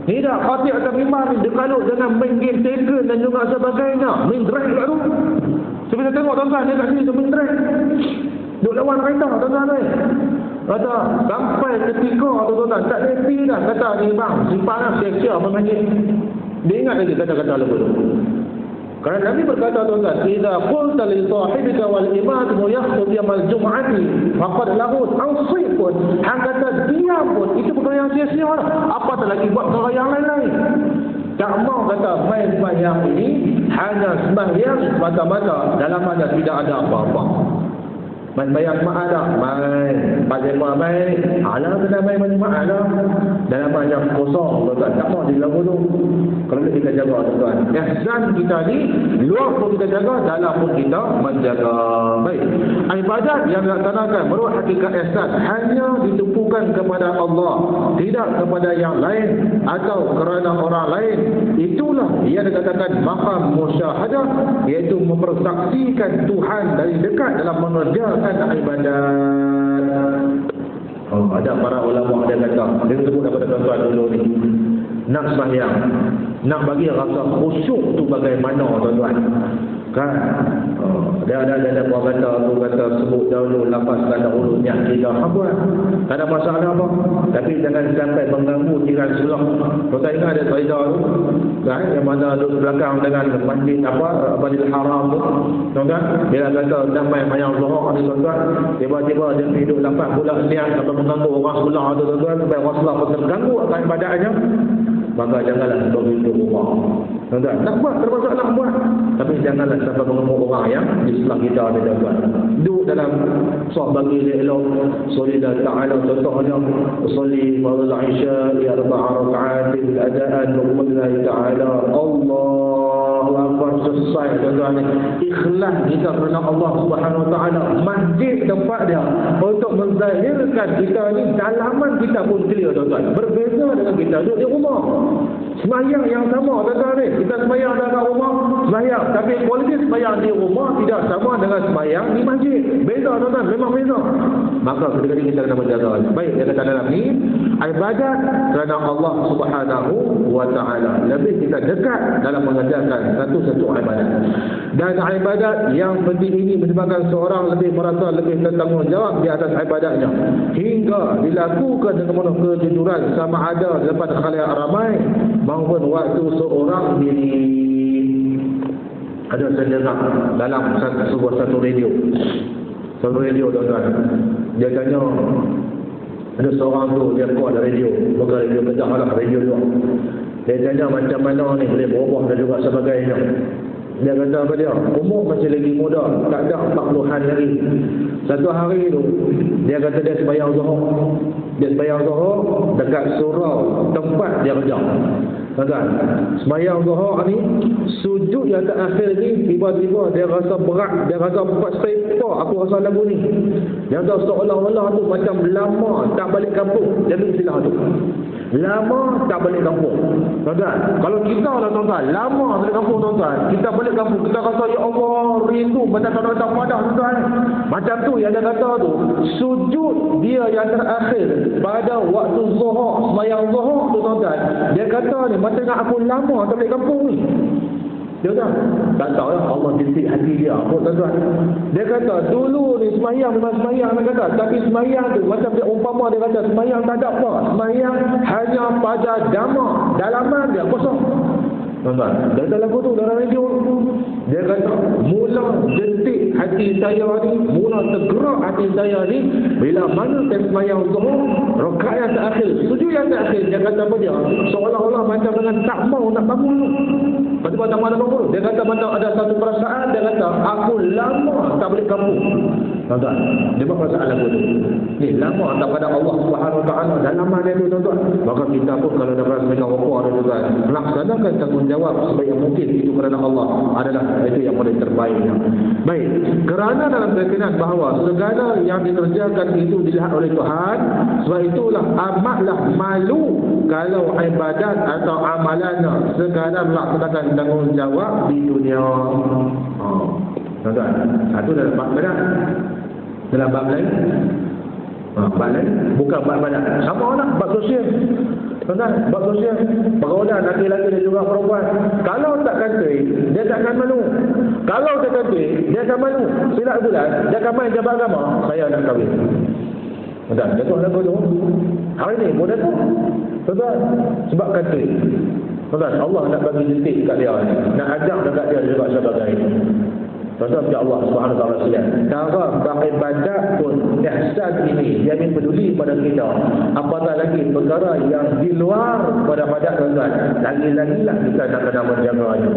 Tidak, khatib atas mimbar ni dikalut dengan main game Tekken dan juga sebagainya. Main drive kat tu. Saya tengok tuan-tuan dia kat sini tu main drive. Duk lawan kereta tuan-tuan ni. Kata sampai ketika tuan-tuan tak happy dah. Kata ni bang, simpan lah sia-sia mengaji. Dia ingat lagi kata-kata lepas tu. Kerana Nabi berkata tuan-tuan, "Idza qulta li sahibika wal imam yakhutub yamal jum'ati faqad lahu awsifun." Hang kata dia pun itu perkara yang sia-sia lah. Apatah lagi buat perkara yang lain-lain. Tak mau kata main sembahyang ini hanya sembahyang semata-mata, dalamnya tidak ada apa-apa. Main bayang mak ada, main pada main, alah kena main mak ada. Dalam banyak kosong, tuan-tuan. Tak mau dilagu tu. Kalau kita jaga tuan-tuan. Ihsan kita ni, luar pun kita jaga, dalam pun kita menjaga. Baik. Ibadat yang dilaksanakan menurut hakikat ihsan hanya ditumpukan kepada Allah, tidak kepada yang lain atau kerana orang lain. Itulah yang dikatakan maqam musyahadah, iaitu mempersaksikan Tuhan dari dekat dalam mengerjakan ibadat. Ada para ulama dia kata, dia sebut daripada tuan-tuan dulu ni. nak sembahyang, nak bagi rasa khusyuk tu bagaimana tuan-tuan? Kan? Dia ada buat kata sebut dahulu, lapaskan dahulu niat kita. Apa? Tak ada masalah apa. Tapi jangan sampai mengganggu jiran sebelah. Tuan-tuan ingat ada kaedah tu? Kan? Yang mana duduk belakang dengan masjid Masjidil Haram tu. Tuan-tuan, dia kata damai mayang Zuhur ni tuan-tuan. Tiba-tiba dia hidup lapas pula niat sampai mengganggu orang sebelah tu tuan-tuan, sampai orang sebelah pun terganggu akan ibadahnya. Maka janganlah begitu rumah. Tuan-tuan, nak buat, terpaksa nak buat. Tapi janganlah sampai mengemuk orang yang di sebelah kita ni tuan-tuan. Duduk dalam sah bagi elok. Solidah ta'ala contohnya. Usalli fardhu al-isya ya arba'a raka'atin adaan wa qulillahi ta'ala. Allahu Akbar, selesai tuan-tuan. Ikhlas kita kerana Allah Subhanahu wa ta'ala. Masjid tempat dia untuk menzahirkan kita ni, dalaman kita pun clear tuan-tuan. Berbeza dengan kita duduk di rumah. Sembahyang yang sama tuan-tuan ni. Kita sembahyang dalam rumah, sembahyang. Tapi kualiti sembahyang di rumah tidak sama dengan sembahyang di masjid. Beza tuan-tuan, memang beza. Maka ketika kita kena menjaga. Baik, dia kata dalam ni, ibadat kerana Allah Subhanahu wa ta'ala. Lebih kita dekat dalam mengerjakan satu-satu ibadat. Dan ibadat yang penting ini menyebabkan seorang lebih merasa lebih bertanggungjawab di atas ibadatnya. Hingga dilakukan dengan penuh kejujuran sama ada di depan khalayak ramai maupun waktu seorang diri. Ada saya dengar dalam satu radio. Satu radio tuan-tuan. Dia tanya, ada seorang tu dia call radio, bukan radio kedah lah, radio luar. Dia tanya macam mana ni boleh berubah dan juga sebagainya. Dia kata apa dia? Umur masih lagi muda, tak ada 40-an lagi. Satu hari tu, dia kata dia sembahyang Zuhur. Dia sembahyang Zuhur dekat surau tempat dia kerja. Tuan-tuan, sembahyang Zuhur ni, sujud yang terakhir ni, tiba-tiba dia rasa berat, dia rasa buat sepa, aku rasa lagu ni. Dia kata seolah-olah tu macam lama tak balik kampung. Dia istilah tu. Lama tak balik kampung. Tuan-tuan, kalau kita lah tuan-tuan, lama balik kampung tuan-tuan, kita balik kampung, kita rasa ya Allah, rindu macam tak ada padah tuan-tuan. Macam tu yang dia kata tu, sujud dia yang terakhir pada waktu Zuhur, sembahyang Zuhur tu tuan-tuan, dia kata ni macam aku lama tak balik kampung ni. Dia kata, tak tahu lah Allah titik hati dia. Tuan-tuan, dia kata dulu ni sembahyang memang sembahyang, dia kata, tapi sembahyang tu macam dia umpama, dia kata sembahyang tak ada apa, sembahyang hanya pada dama, dalaman dia kosong. Tuan-tuan, dan dalam foto dalam radio, dia kata mula detik hati saya ni, mula tergerak hati saya ni bila mana saya sembahyang Zuhur, rakaat yang terakhir, sujud yang terakhir, dia kata apa dia, seolah-olah macam dengan tak mau nak bangun. Lepas tak mau nak bangun, dia kata macam ada satu perasaan, dia kata aku lama tak balik kampung. Tuan-tuan, dia buat perasaan lagu tu ni, lama tak pada Allah Subhanahu wa ta'ala, dalaman dia tu tuan-tuan. Maka kita pun kalau dah berasa megang rokok ada tuan, melaksanakan tanggungjawab sebaik yang mungkin itu kerana Allah adalah itu yang paling terbaiknya. Baik, kerana dalam keyakinan bahawa segala yang dikerjakan itu dilihat oleh Tuhan, sebab itulah amatlah malu kalau ibadat atau amalannya sekadar melaksanakan tanggungjawab di dunia. Tuan-tuan, satu dalam bab badan, dalam bab lain, bab lain bukan bab badan, sama lah bab sosial. Tuan-tuan, bab sosial, pergaulan laki-laki dan juga perempuan. Kalau tak kata, dia tak akan malu. Kalau dia kata, dia akan malu. Silap bulan, dia akan main jabat agama, saya nak kahwin. Tuan-tuan, dia tu nak bodoh. Hari ni pun dia tu. Tuan-tuan, sebab kata. Tuan-tuan, Allah nak bagi detik kat dia ni, nak ajak dekat dia sebab sebagainya. Tuan-tuan, Allah Subhanahu wa ta'ala sekalian, cara beribadat pun ihsan ini dia ingin peduli pada kita. Apatah lagi perkara yang di luar pada tuan-tuan, lagi-lagi lah kita nak kena menjaganya.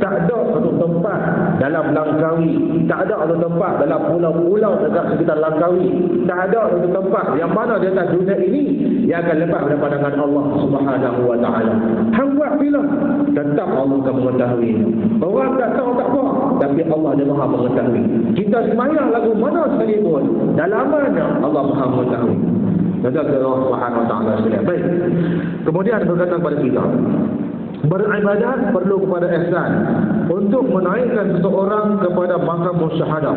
Tak ada satu tempat dalam Langkawi, tak ada satu tempat dalam pulau-pulau dekat sekitar Langkawi, tak ada satu tempat yang mana di atas dunia ini yang akan lepas pada pandangan Allah Subhanahu wa ta'ala. Hang buat bila tetap Allah akan mengetahui. Orang tak tahu tak apa, tapi Allah dia Maha mengetahui. Kita sembahyang lagu mana sekalipun, dalamannya Allah Maha mengetahui. Jaga Allah Subhanahu wa ta'ala sekalian. Baik. Kemudian berkata kepada kita, beribadat perlu kepada ihsan untuk menaikkan seseorang kepada makam musyahadah,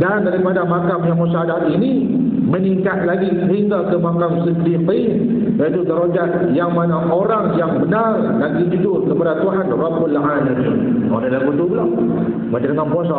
dan daripada makam yang musyahadah ini meningkat lagi hingga ke makam siddiqin, iaitu darjat yang mana orang yang benar lagi jujur kepada Tuhan Rabbul Alamin. Orang dalam betul pula macam dengan puasa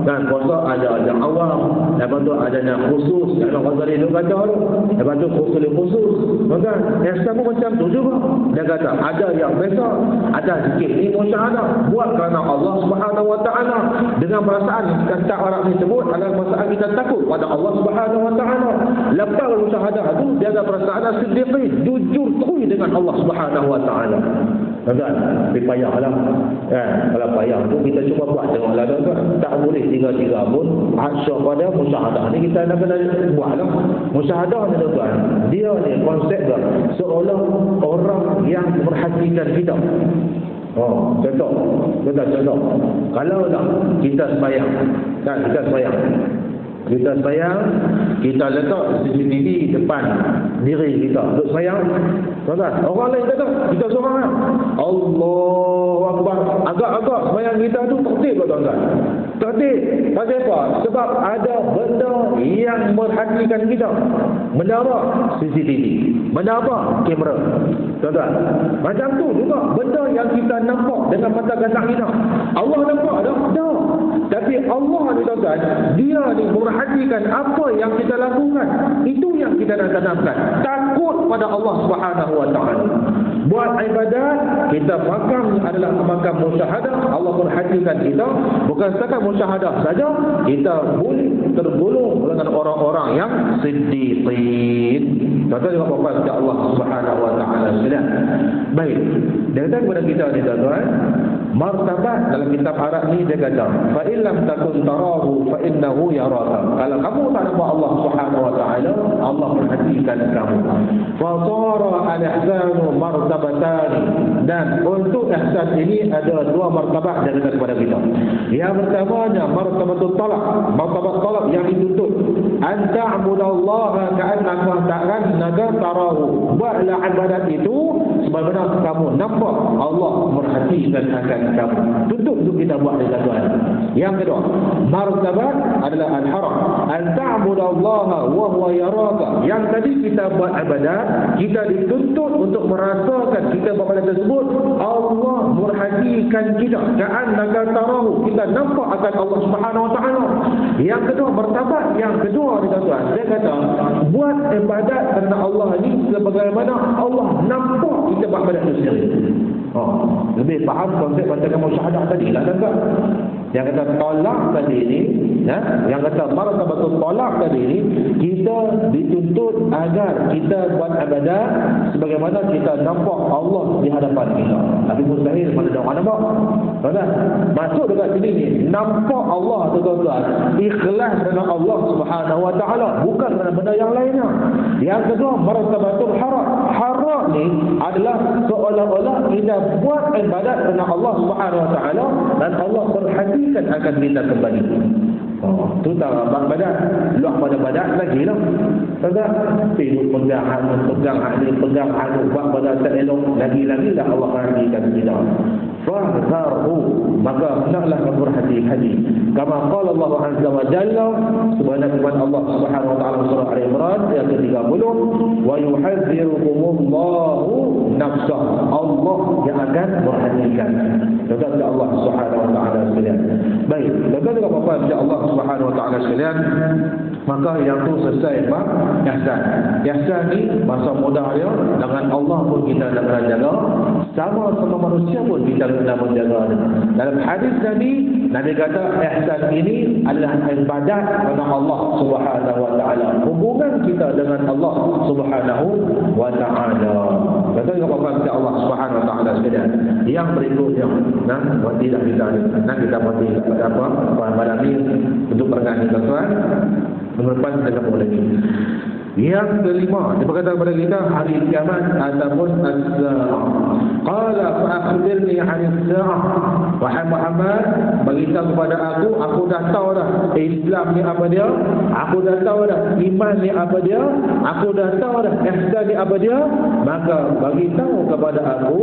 kan, puasa ada awam, lepas tu ada yang khusus, yang Ghazali itu kata tu, lepas tu khusus kan, yang sama macam tu juga. Dia kata ada yang biasa, ada sikit ni musyahadah buat kerana Allah Subhanahu Wa Taala dengan perasaan kata Arab ni sebut adalah perasaan kita takut pada Allah Subhanahu Wa Taala. Lepas musyahadah tu dia ada perasaan siddiqin, jujur terus dengan Allah Subhanahu Wa Taala. Kan? Tapi payahlah kan, kalau payah tu kita cuba buat tengoklah kan, tak boleh tiga-tiga pun asyik pada musyahadah ni kita nak kena buatlah. Musyahadah ni tuan, dia ni konsep dia seolah orang yang memperhatikan kita. Contoh. Kalau lah kita sembahyang, kan kita sembahyang, kita letak CCTV depan diri kita untuk sembahyang. Tuan-tuan, orang lain kata kita seorang Allahu Akbar, agak-agak sembahyang kita tu tertib ke tuan-tuan? Tertib. Pasal apa? Sebab ada benda yang merhatikan kita. Benda apa? CCTV. Benda apa? Kamera. Tuan-tuan, macam tu juga benda yang kita nampak dengan mata kasar kita. Allah nampak dah? Dah. Tapi Allah ni tuan-tuan, dia ni merhatikan apa yang kita lakukan. Itu yang kita nak tanamkan. Takut pada Allah Subhanahu Wa Taala. Buat ibadat, kita makam adalah makam musyahadah. Allah perhatikan kita. Bukan setakat musyahadah saja, kita boleh tergolong dengan orang-orang yang siddiqin. Tuan-tuan juga apa kepada Allah Subhanahu Wa Taala sekalian. Baik, dia kata kepada kita ni tuan-tuan, martabat dalam kitab Arab ni dia kata, fa illam takun tarahu fa innahu yaraka. Kalau kamu tak nampak Allah Subhanahu Wa Taala, Allah perhatikan kamu. Fa tara al-ihsanu martabatan, dan untuk ihsan ini ada dua martabat dia kata kepada kita. Yang pertamanya martabatul talab, martabat talab yang dituntut. Anta abudallaha ka'annaka tarahu. Buatlah ibadat itu sebagaimana kamu nampak Allah merhatikan akan kamu. Tuntut untuk kita buat tuan-tuan. Yang kedua, martabat adalah al-haram. Anta abudallaha wa huwa yaraka. Yang tadi kita buat ibadat, kita dituntut untuk merasakan kita buat ibadat tersebut Allah merhatikan kita. Ka'annaka tarahu. Kita nampak akan Allah Subhanahu Wa Taala. Yang kedua, martabat yang kedua ni tuan-tuan, dia kata buat ibadat kerana Allah ni sebagaimana Allah nampak kita buat ibadat itu sendiri. Lebih faham konsep bacakan musyahadah tadi lah tuan-tuan. Yang kata tolak tadi ni, yang kata martabatul tolak tadi ni, kita dituntut agar kita buat ibadat sebagaimana kita nampak Allah di hadapan kita. Tapi mustahil mana ada orang nampak. Tuan-tuan, masuk dekat sini ni, nampak Allah tu tuan-tuan, ikhlas kerana Allah Subhanahu Wa Taala, bukan kerana benda yang lainnya. Yang kedua, martabatul haram. Haram ni adalah seolah-olah kita buat ibadat kerana Allah Subhanahu Wa Taala dan Allah perhatikan akan kita kembali. Tu tak badat, luak pada badat lagi lah. Tak tidur pegang anu, buat pada tak elok, lagi-lagi dah Allah perhatikan kita. Fahzarhu, maka hendaklah kamu berhati-hati. Kama qala Allah Azza wa Jalla, subhanahu Allah Subhanahu Wa Taala surah Al-Imran ayat 30, wa yuhadzirukumullahu nafsah. Allah yang akan berhatikan. Kata Allah Subhanahu Wa Taala sekalian. Baik, kata apa insya-Allah Subhanahu Wa Taala sekalian, maka yang tu selesai bab ihsan. Ihsan ni masa mudah dia, dengan Allah pun kita nak jaga, sama-sama manusia pun kita kena menjaga. Dalam hadis Nabi kata ihsan ini adalah ibadat kepada Allah Subhanahu Wa Taala. Hubungan kita dengan Allah Subhanahu Wa Taala. Kata kepada Allah Subhanahu Wa Taala sekalian. Yang berikutnya, tidak kita mati pada apa malam ini untuk pergantian tuan. Nomor 4 kita boleh. Yang kelima, dia berkata kepada kita hari kiamat ataupun as-sa'ah. Qala fa'akhbirni 'anil sa'ah. Wahai Muhammad, beritahu kepada aku dah tahu dah Islam ni apa dia, aku dah tahu dah iman ni apa dia, aku dah tahu dah ihsan ni apa dia, maka beritahu kepada aku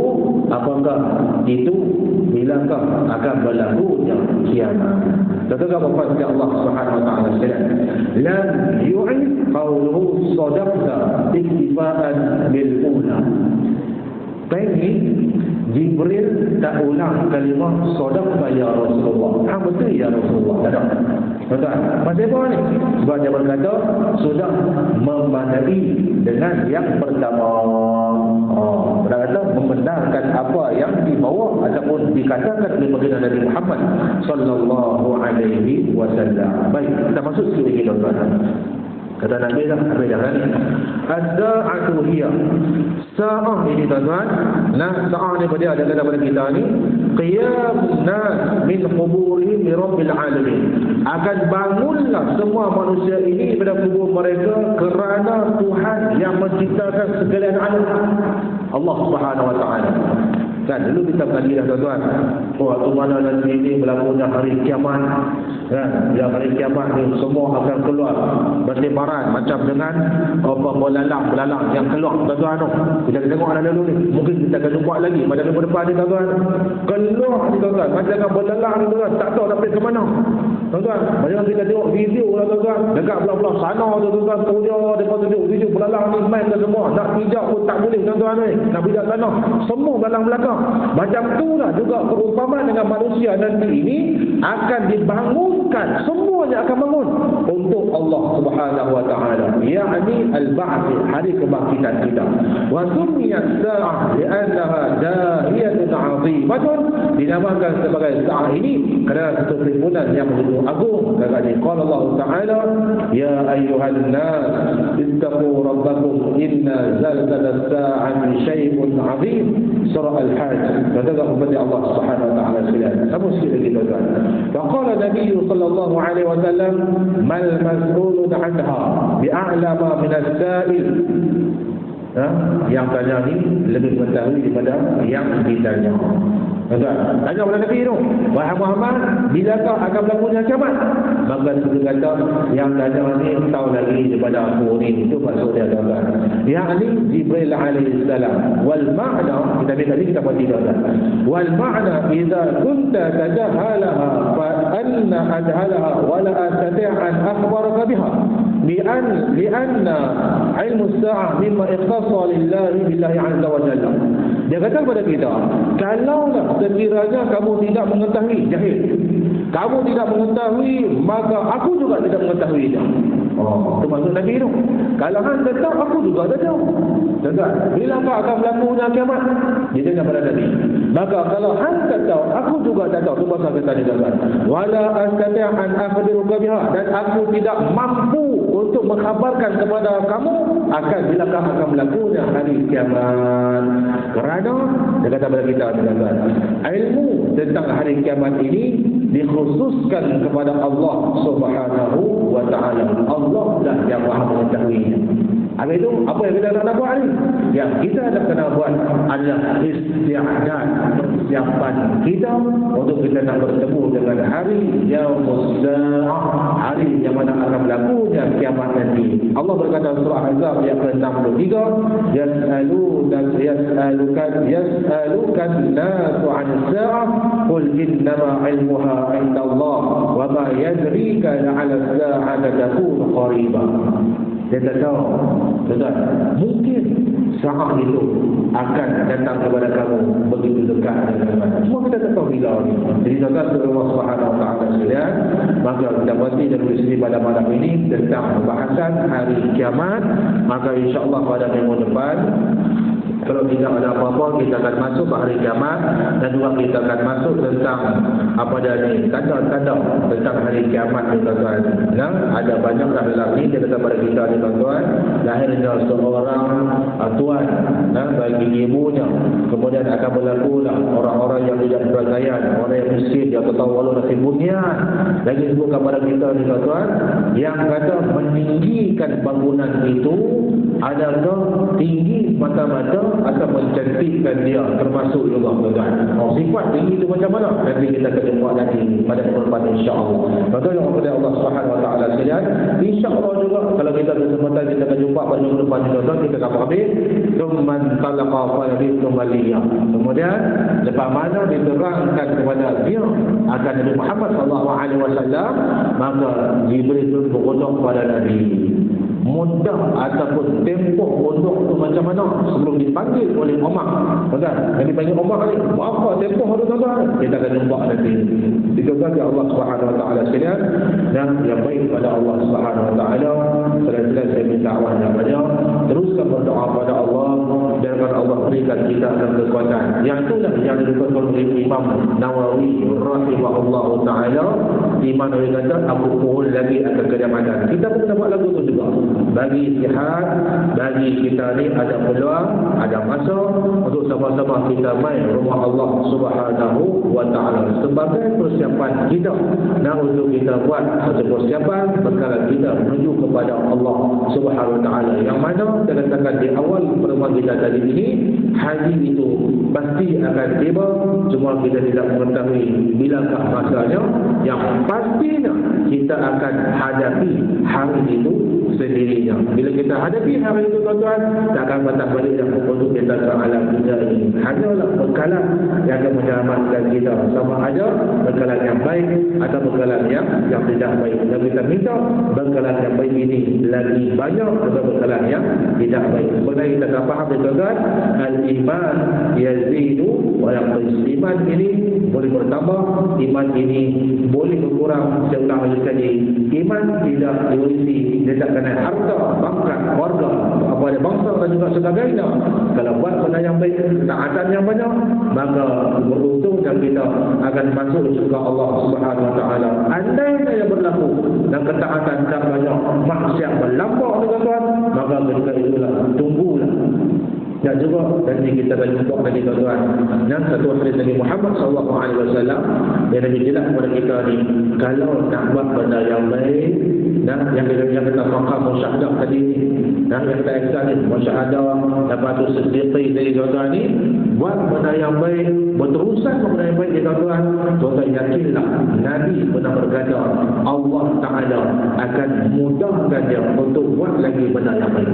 apakah itu, bilakah akan berlakunya kiamat. Kata Bapak Allah Subhanahu wa taala sekalian, lam yu'id qawluhu sadaqta iktifaan bil ula. Ini Jibril tak ulang kalimah sadaqta ya Rasulullah. Betul ya Rasulullah. Tak ada. Betul. Pasal apa ni? Sebab dia berkata sudah memadai dengan yang pertama. Berkata membenarkan apa yang dibawa ataupun dikatakan oleh baginda Nabi Muhammad sallallahu alaihi wasallam. Baik, kita masuk sikit lagi tuan-tuan. Kata Nabi dah, apa dah kan? As-sa'atu hiya. Sa'ah ini tuan-tuan. Nah, sa'ah ni pada ada kata pada kita ni, qiyamun nas min quburihim li rabbil alamin. Akan bangunlah semua manusia ini pada kubur mereka kerana Tuhan yang menciptakan segala alam. Allah Subhanahu wa taala. Kan dulu kita kaji dah tuan-tuan, waktu mana nanti ini berlakunya hari kiamat, kan? Yang hari kiamat ni semua akan keluar bertebaran macam dengan belalang yang keluar tuan-tuan tu. Kita tengok ada dulu ni, mungkin kita akan jumpa lagi pada minggu depan ni tuan-tuan. Keluar ni tuan-tuan, macam dengan belalang ni tuan-tuan, tak tahu dapat ke mana. Tuan-tuan, macam kita tengok video lah tuan-tuan, dekat belah-belah sana tu tuan-tuan, depa tunjuk video belalang ni main ke semua, nak pijak pun tak boleh tuan-tuan ni, nak pijak sana, semua belalang belakang. Macam itulah juga perumpamaan dengan manusia nanti ini akan dibangunkan, semuanya akan bangun untuk Allah Subhanahu wa taala, yakni al-ba'ts, hari kebangkitan kita. Wa summiyat sa'ah li'annaha dahiyatun 'azimah, dinamakan sebagai sa'ah ini kerana satu timbunan yang begitu agung. Kata qala Allah taala, ya ayyuhan nas ittaqu rabbakum inna zalzalat as-sa'ati syai'un 'azim. Surah Al-Hajj. Kata kepada Allah Subhanahu wa taala sekalian. Apa sikit lagi tuan-tuan. Faqala Nabi sallallahu alaihi wasallam, mal mas'ulun 'anha bi'a'lama min as-sa'il. Yang tanya ni lebih mengetahui daripada yang ditanya. Tuan-tuan, tanya kepada Nabi tu, wahai Muhammad, bilakah akan berlakunya kiamat? Maka dia kata, yang tanya ni tahu lagi daripada aku ni. Itu maksud dia tuan-tuan. Yang ni Jibril alaihi salam. Wal ma'na, kita tadi kita pasti tuan-tuan. Wal ma'na idza kunta tajahalaha fa anna ajhalaha wa la astati' an akhbaraka biha. Lianna ilmu as-sa'ah mimma ikhtassa billahi azza wa jalla. Dia kata kepada kita, kalaulah sekiranya kamu tidak mengetahui, jahil, kamu tidak mengetahui, maka aku juga tidak mengetahuinya. Itu maksud Nabi itu. Kalau hang tak tahu, aku juga tak tahu. Tuan-tuan, bilakah akan berlakunya kiamat? Dia cakap kepada Nabi, maka kalau hang tak tahu, aku juga tak tahu. Itu pasal kata ni tuan-tuan. Wala astati' an akhbiruka biha, dan aku tidak mampu untuk mengkhabarkan kepada kamu akan bilakah akan berlakunya hari kiamat. Kerana dia kata kepada kita tuan-tuan, ilmu tentang hari kiamat ini dikhususkan kepada Allah Subhanahu wa taala. Allah lah yang maha mengetahuinya. Habis itu, apa yang kita nak buat ni? Yang kita nak kena buat adalah isti'adat, persiapan kita untuk kita nak bertemu dengan hari Yaumuz Sa'ah, hari yang mana akan berlakunya kiamat nanti. Allah berkata surah Ahzab ayat ke-63, yas'alukan nasu 'anil sa'ah qul innama 'ilmuha 'inda Allah wa ma yadrika la'ala as-sa'ata takunu qariba. Dia tak tahu, tuan-tuan, mungkin saat itu akan datang kepada kamu begitu dekat dengan kamu. Semua kita tak tahu bila ni. Jadi tuan-tuan, Allah Subhanahu wa taala sekalian, maka kita berhenti dan bersisi pada malam ini tentang pembahasan hari kiamat. Maka insya-Allah pada minggu depan, kalau tidak ada apa-apa, kita akan masuk ke hari kiamat, dan juga kita akan masuk tentang apa dia ni, tanda-tanda tentang hari kiamat ni tuan-tuan. Nah, ada banyaklah lelaki dia kata pada kita ni tuan-tuan, lahirnya seorang tuan bagi ibunya. Kemudian akan berlaku orang-orang yang tidak berpakaian, orang yang miskin, yang tertawalu nasi bunyan. Lagi sebut kepada kita ni tuan, yang kata meninggikan bangunan itu adakah tinggi mata-mata atau mencantikkan dia, termasuk juga tuan. Sifat tinggi itu macam mana? Nanti kita akan jumpa nanti pada pertemuan insya-Allah. Tuan yang kepada Allah Subhanahu Wa Taala sekalian, insya-Allah juga kalau kita berkesempatan kita akan jumpa pada minggu depan tuan, kita akan habis thumman talaqa fa yabitu maliyah. Kemudian lepas mana diterangkan kepada dia akan Nabi Muhammad sallallahu alaihi wasallam, maka Jibril pun berkata kepada Nabi, mudah ataupun tempoh untuk tu macam mana sebelum dipanggil oleh Umar. Tuan, yang dipanggil Umar ni, apa tempoh tu tuan? Kita akan jumpa nanti. Dikatakan Allah Subhanahu Wa Taala sekalian, dan yang baik pada Allah Subhanahu Wa Taala, selalu saya minta awaknya banyak teruskan berdoa pada Allah dan Allah berikan kita kekuatan. Yang itulah yang dikatakan oleh Imam Nawawi rahimahullahu taala, di mana dia kata aku pun lagi akan kedamaian. Kita pun dapat lagu tu juga. Bagi sihat, bagi kita ni ada peluang, ada masa untuk sama-sama kita main rumah Allah Subhanahu Wa Taala sebagai persiapan kita. Nah, untuk kita buat satu persiapan bekalan kita menuju kepada Allah Subhanahu Wa Taala. Yang mana saya katakan di awal pertemuan kita tadi ini, haji itu pasti akan tiba, cuma kita tidak mengetahui bilakah masanya. Yang pastinya kita akan hadapi hari itu sendirinya. Bila kita hadapi hari itu tuan-tuan, tak akan patah balik dah untuk kita ke alam dunia ini. Hanyalah bekalan yang akan menyelamatkan kita, sama ada bekalan yang baik atau bekalan yang tidak baik. Dan kita minta bekalan yang baik ini lagi banyak daripada bekalan yang tidak baik. Sebenarnya kita tak faham tuan-tuan, al-iman yazidu wa yanqus. Iman ini boleh bertambah, iman ini boleh berkurang. Saya ulang lagi sekali, iman tidak diwarisi, dia tak kena harta, pangkat, keluarga, apa ada bangsa dan juga sebagainya. Kalau buat benda yang baik, ketaatan yang banyak, maka beruntung dan kita akan masuk surga Allah Subhanahu Wa Taala. Andai yang berlaku dan ketaatan tak banyak, maksiat melampau tuan-tuan, maka ketika itulah tunggulah. Dan juga nanti kita akan jumpa lagi tuan-tuan. Dan satu hadis Nabi Muhammad sallallahu alaihi wasallam yang Nabi jelas kepada kita ni, kalau nak buat benda yang baik, dan yang kita faham musyahadah tadi ni, dan yang kita eksan ni musyahadah, lepas tu sedikit dari tuan-tuan ni, buat benda yang baik, berterusan benda yang baik tuan-tuan. Tuan-tuan yakinlah Nabi pernah berkata Allah Ta'ala akan mudahkan dia untuk buat lagi benda yang baik.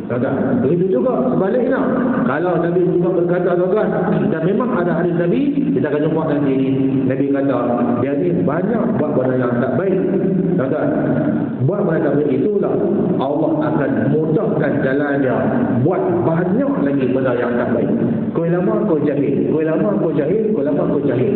Tuan-tuan, begitu juga sebaliknya. Kalau Nabi juga berkata tuan-tuan, dan memang ada hadis Nabi, kita akan jumpa nanti ni, Nabi kata dia ni banyak buat benda yang tak baik. Tuan-tuan, buat benda tak baik itulah Allah akan mudahkan jalan dia buat banyak lagi benda yang tak baik. Kau lama kau jahil, kau lama kau jahil, kau lama kau jahil.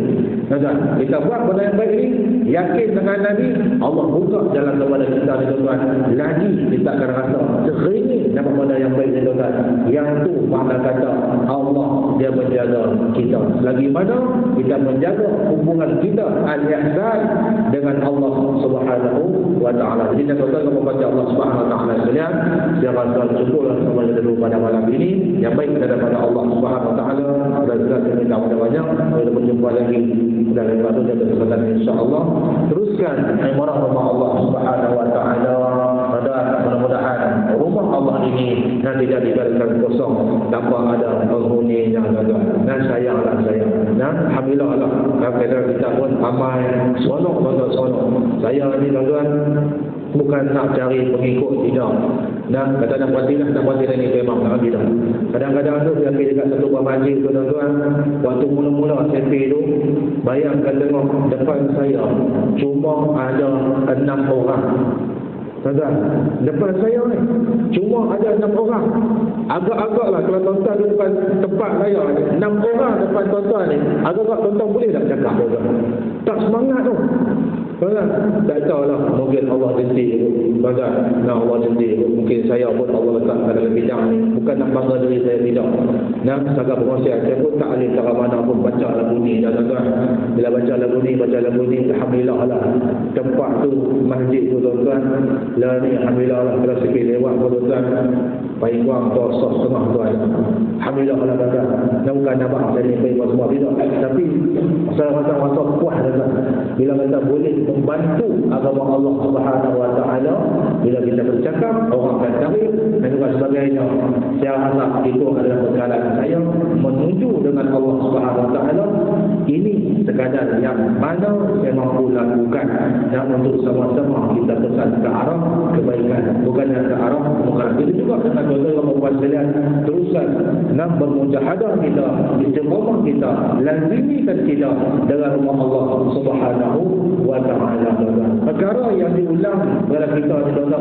Tuan-tuan, kita buat benda yang baik ni, yakin dengan Nabi, Allah buka jalan kepada kita ni tuan-tuan. Lagi kita akan rasa teringin dapat benda yang baik ni tuan-tuan. Yang tu makna kata Allah dia menjaga kita. Lagi mana kita menjaga hubungan kita al-ihsan dengan Allah Subhanahu Wa Taala. Jadi tuan-tuan kepada Allah Subhanahu Wa Taala sekalian, saya rasa cukuplah sampai dulu pada malam ini. Yang baik daripada Allah Subhanahu Wa Taala, dan kita minta banyak. Kita berjumpa lagi dan lepas itu kita kesempatan insya-Allah teruskan imarah rumah Allah Subhanahu Wa Taala. Dan mudah-mudahan rumah Allah ini nanti tidak dibiarkan kosong tanpa ada penghuninya tuan-tuan. Dan sayanglah saya. Dan alhamdulillah lah, kadang kita pun ramai sonok tuan-tuan, sonok. Saya ni tuan-tuan bukan nak cari pengikut, tidak. Dan kata nak patilah ni memang tak ada. Kadang-kadang tu saya pergi dekat satu buah masjid tu tuan-tuan, waktu mula-mula saya pergi tu, bayangkan tengok depan saya cuma ada 6 orang. Tuan-tuan, depan saya ni cuma ada 6 orang. Agak-agak lah kalau tuan-tuan di depan tempat saya ni 6 orang depan tuan-tuan ni, agak-agak tuan-tuan boleh tak cakap tuan-tuan? Tak semangat tu tuan-tuan. Tak tahulah, mungkin Allah jentik tuan-tuan. Nah, Allah jentik, mungkin saya pun Allah letak dalam bidang ni. Bukan nak bangga diri saya, tidak. Nah, sebagai pengusian saya pun tak boleh cara mana pun baca lagu ni tuan-tuan. Bila baca lagu ni, alhamdulillah lah tempat tu, masjid tu tuan-tuan lah ni, alhamdulillah lah. Kalau sikit lewat pun tuan-tuan, baik kuang kosong setengah tu ada. Alhamdulillah kalau kata nak bukan nampak saya ni baik semua tidak, tapi saya rasa puas dah bila kita boleh membantu agama Allah Subhanahu Wa Taala. Bila kita bercakap orang akan tahu dan juga sebagainya. Saya rasa itu adalah perkara saya menuju dengan Allah Subhanahu Wa Taala. Ini sekadar yang mana saya mampu lakukan dan untuk sama-sama kita pesan ke arah kebaikan, bukan ke arah kemungkaran. Itu juga dengan tuan-tuan perempuan sekalian, teruskan nak bermujahadah kita, istiqamah kita, lazimikan kita dengan rumah Allah Subhanahu Wa Taala. Perkara yang diulang kepada kita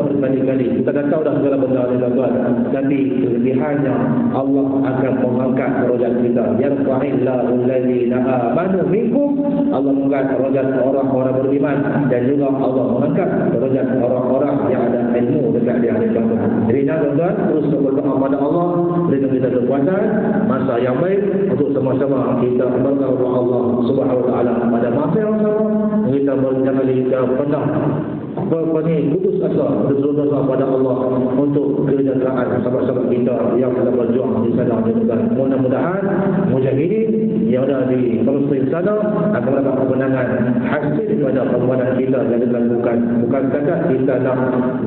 berkali-kali, kita dah tahu dah segala benda ni tuan-tuan, tapi kelebihannya Allah akan mengangkat derajat kita. Yarfa'illahu alladhina amanu minkum, Allah mengangkat derajat orang-orang beriman, dan juga Allah mengangkat derajat orang-orang yang ada ilmu dekat di hari kiamat. Jadi tuan-tuan, terus berdoa kepada Allah, berikan kita kekuatan, masa yang baik untuk sama-sama kita berdoa Allah Subhanahu Wa Taala pada masa yang sama. Kita jangan kita pernah putus asa, berdoa kepada Allah untuk kesejahteraan sahabat-sahabat kita yang sedang berjuang di sana. Mudah-mudahan mujahidin yang ada di Palestin sana akan mendapat kemenangan hasil daripada perbuatan kita yang dilakukan. Bukan sekadar kita nak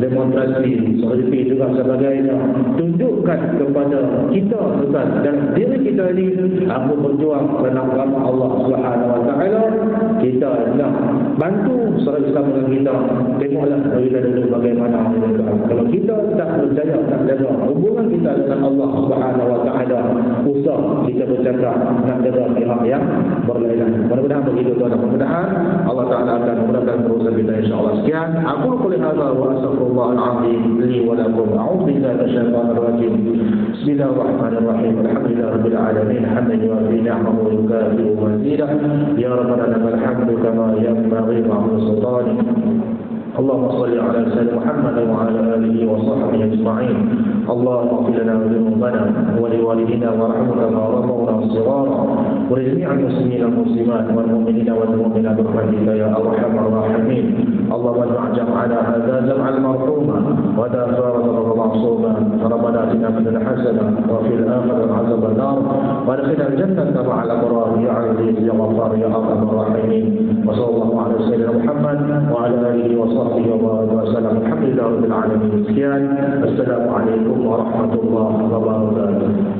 demonstrasi seperti juga sebagainya, tunjukkan kepada kita tuan dalam diri kita ini, aku berjuang kerana agama Allah Subhanahu Wa Taala. Kita nak bantu saudara Islam dengan kita. Tengoklah kita dulu bagaimana. Kalau kita tak berjaya, tak jaga hubungan kita dengan Allah Subhanahu Wa Taala, usah kita bercakap nak jaga pihak yang berlainan. Mudah-mudahan begitu tuan. Mudah-mudahan Allah Taala akan memudahkan urusan kita insya-Allah. Sekian aku qul hadza wa astaghfirullahal azim li wa lakum. A'udzu billahi minasyaitonir rajim. Bismillahirrahmanirrahim. Alhamdulillahirabbil alamin. Hamdan wa ni'mahu wa yukafi'u mazidah. Ya rabbana lakal hamdu kama yanbaghi wa 'ala sultani. اللهم صل على سيدنا محمد وعلى اله وصحبه اجمعين. اللهم اغفر لنا ذنوبنا ولوالدينا وارحمنا كما ربونا صغارا ولجميع المسلمين والمسلمات والمؤمنين والمؤمنات برحمتك يا ارحم الراحمين. اللهم اجعل جمعنا هذا جمعا مرحوما وتفارقنا معصوما. ربنا اتنا في الدنيا حسنه وفي الاخره عذاب النار وادخلنا الجنه مع الابرار يا عزيز يا غفار يا ارحم الراحمين. وصلى الله على سيدنا محمد وعلى اله وصحبه وسلم. الحمد لله رب العالمين. Sekian. Assalamualaikum warahmatullahi wabarakatuh.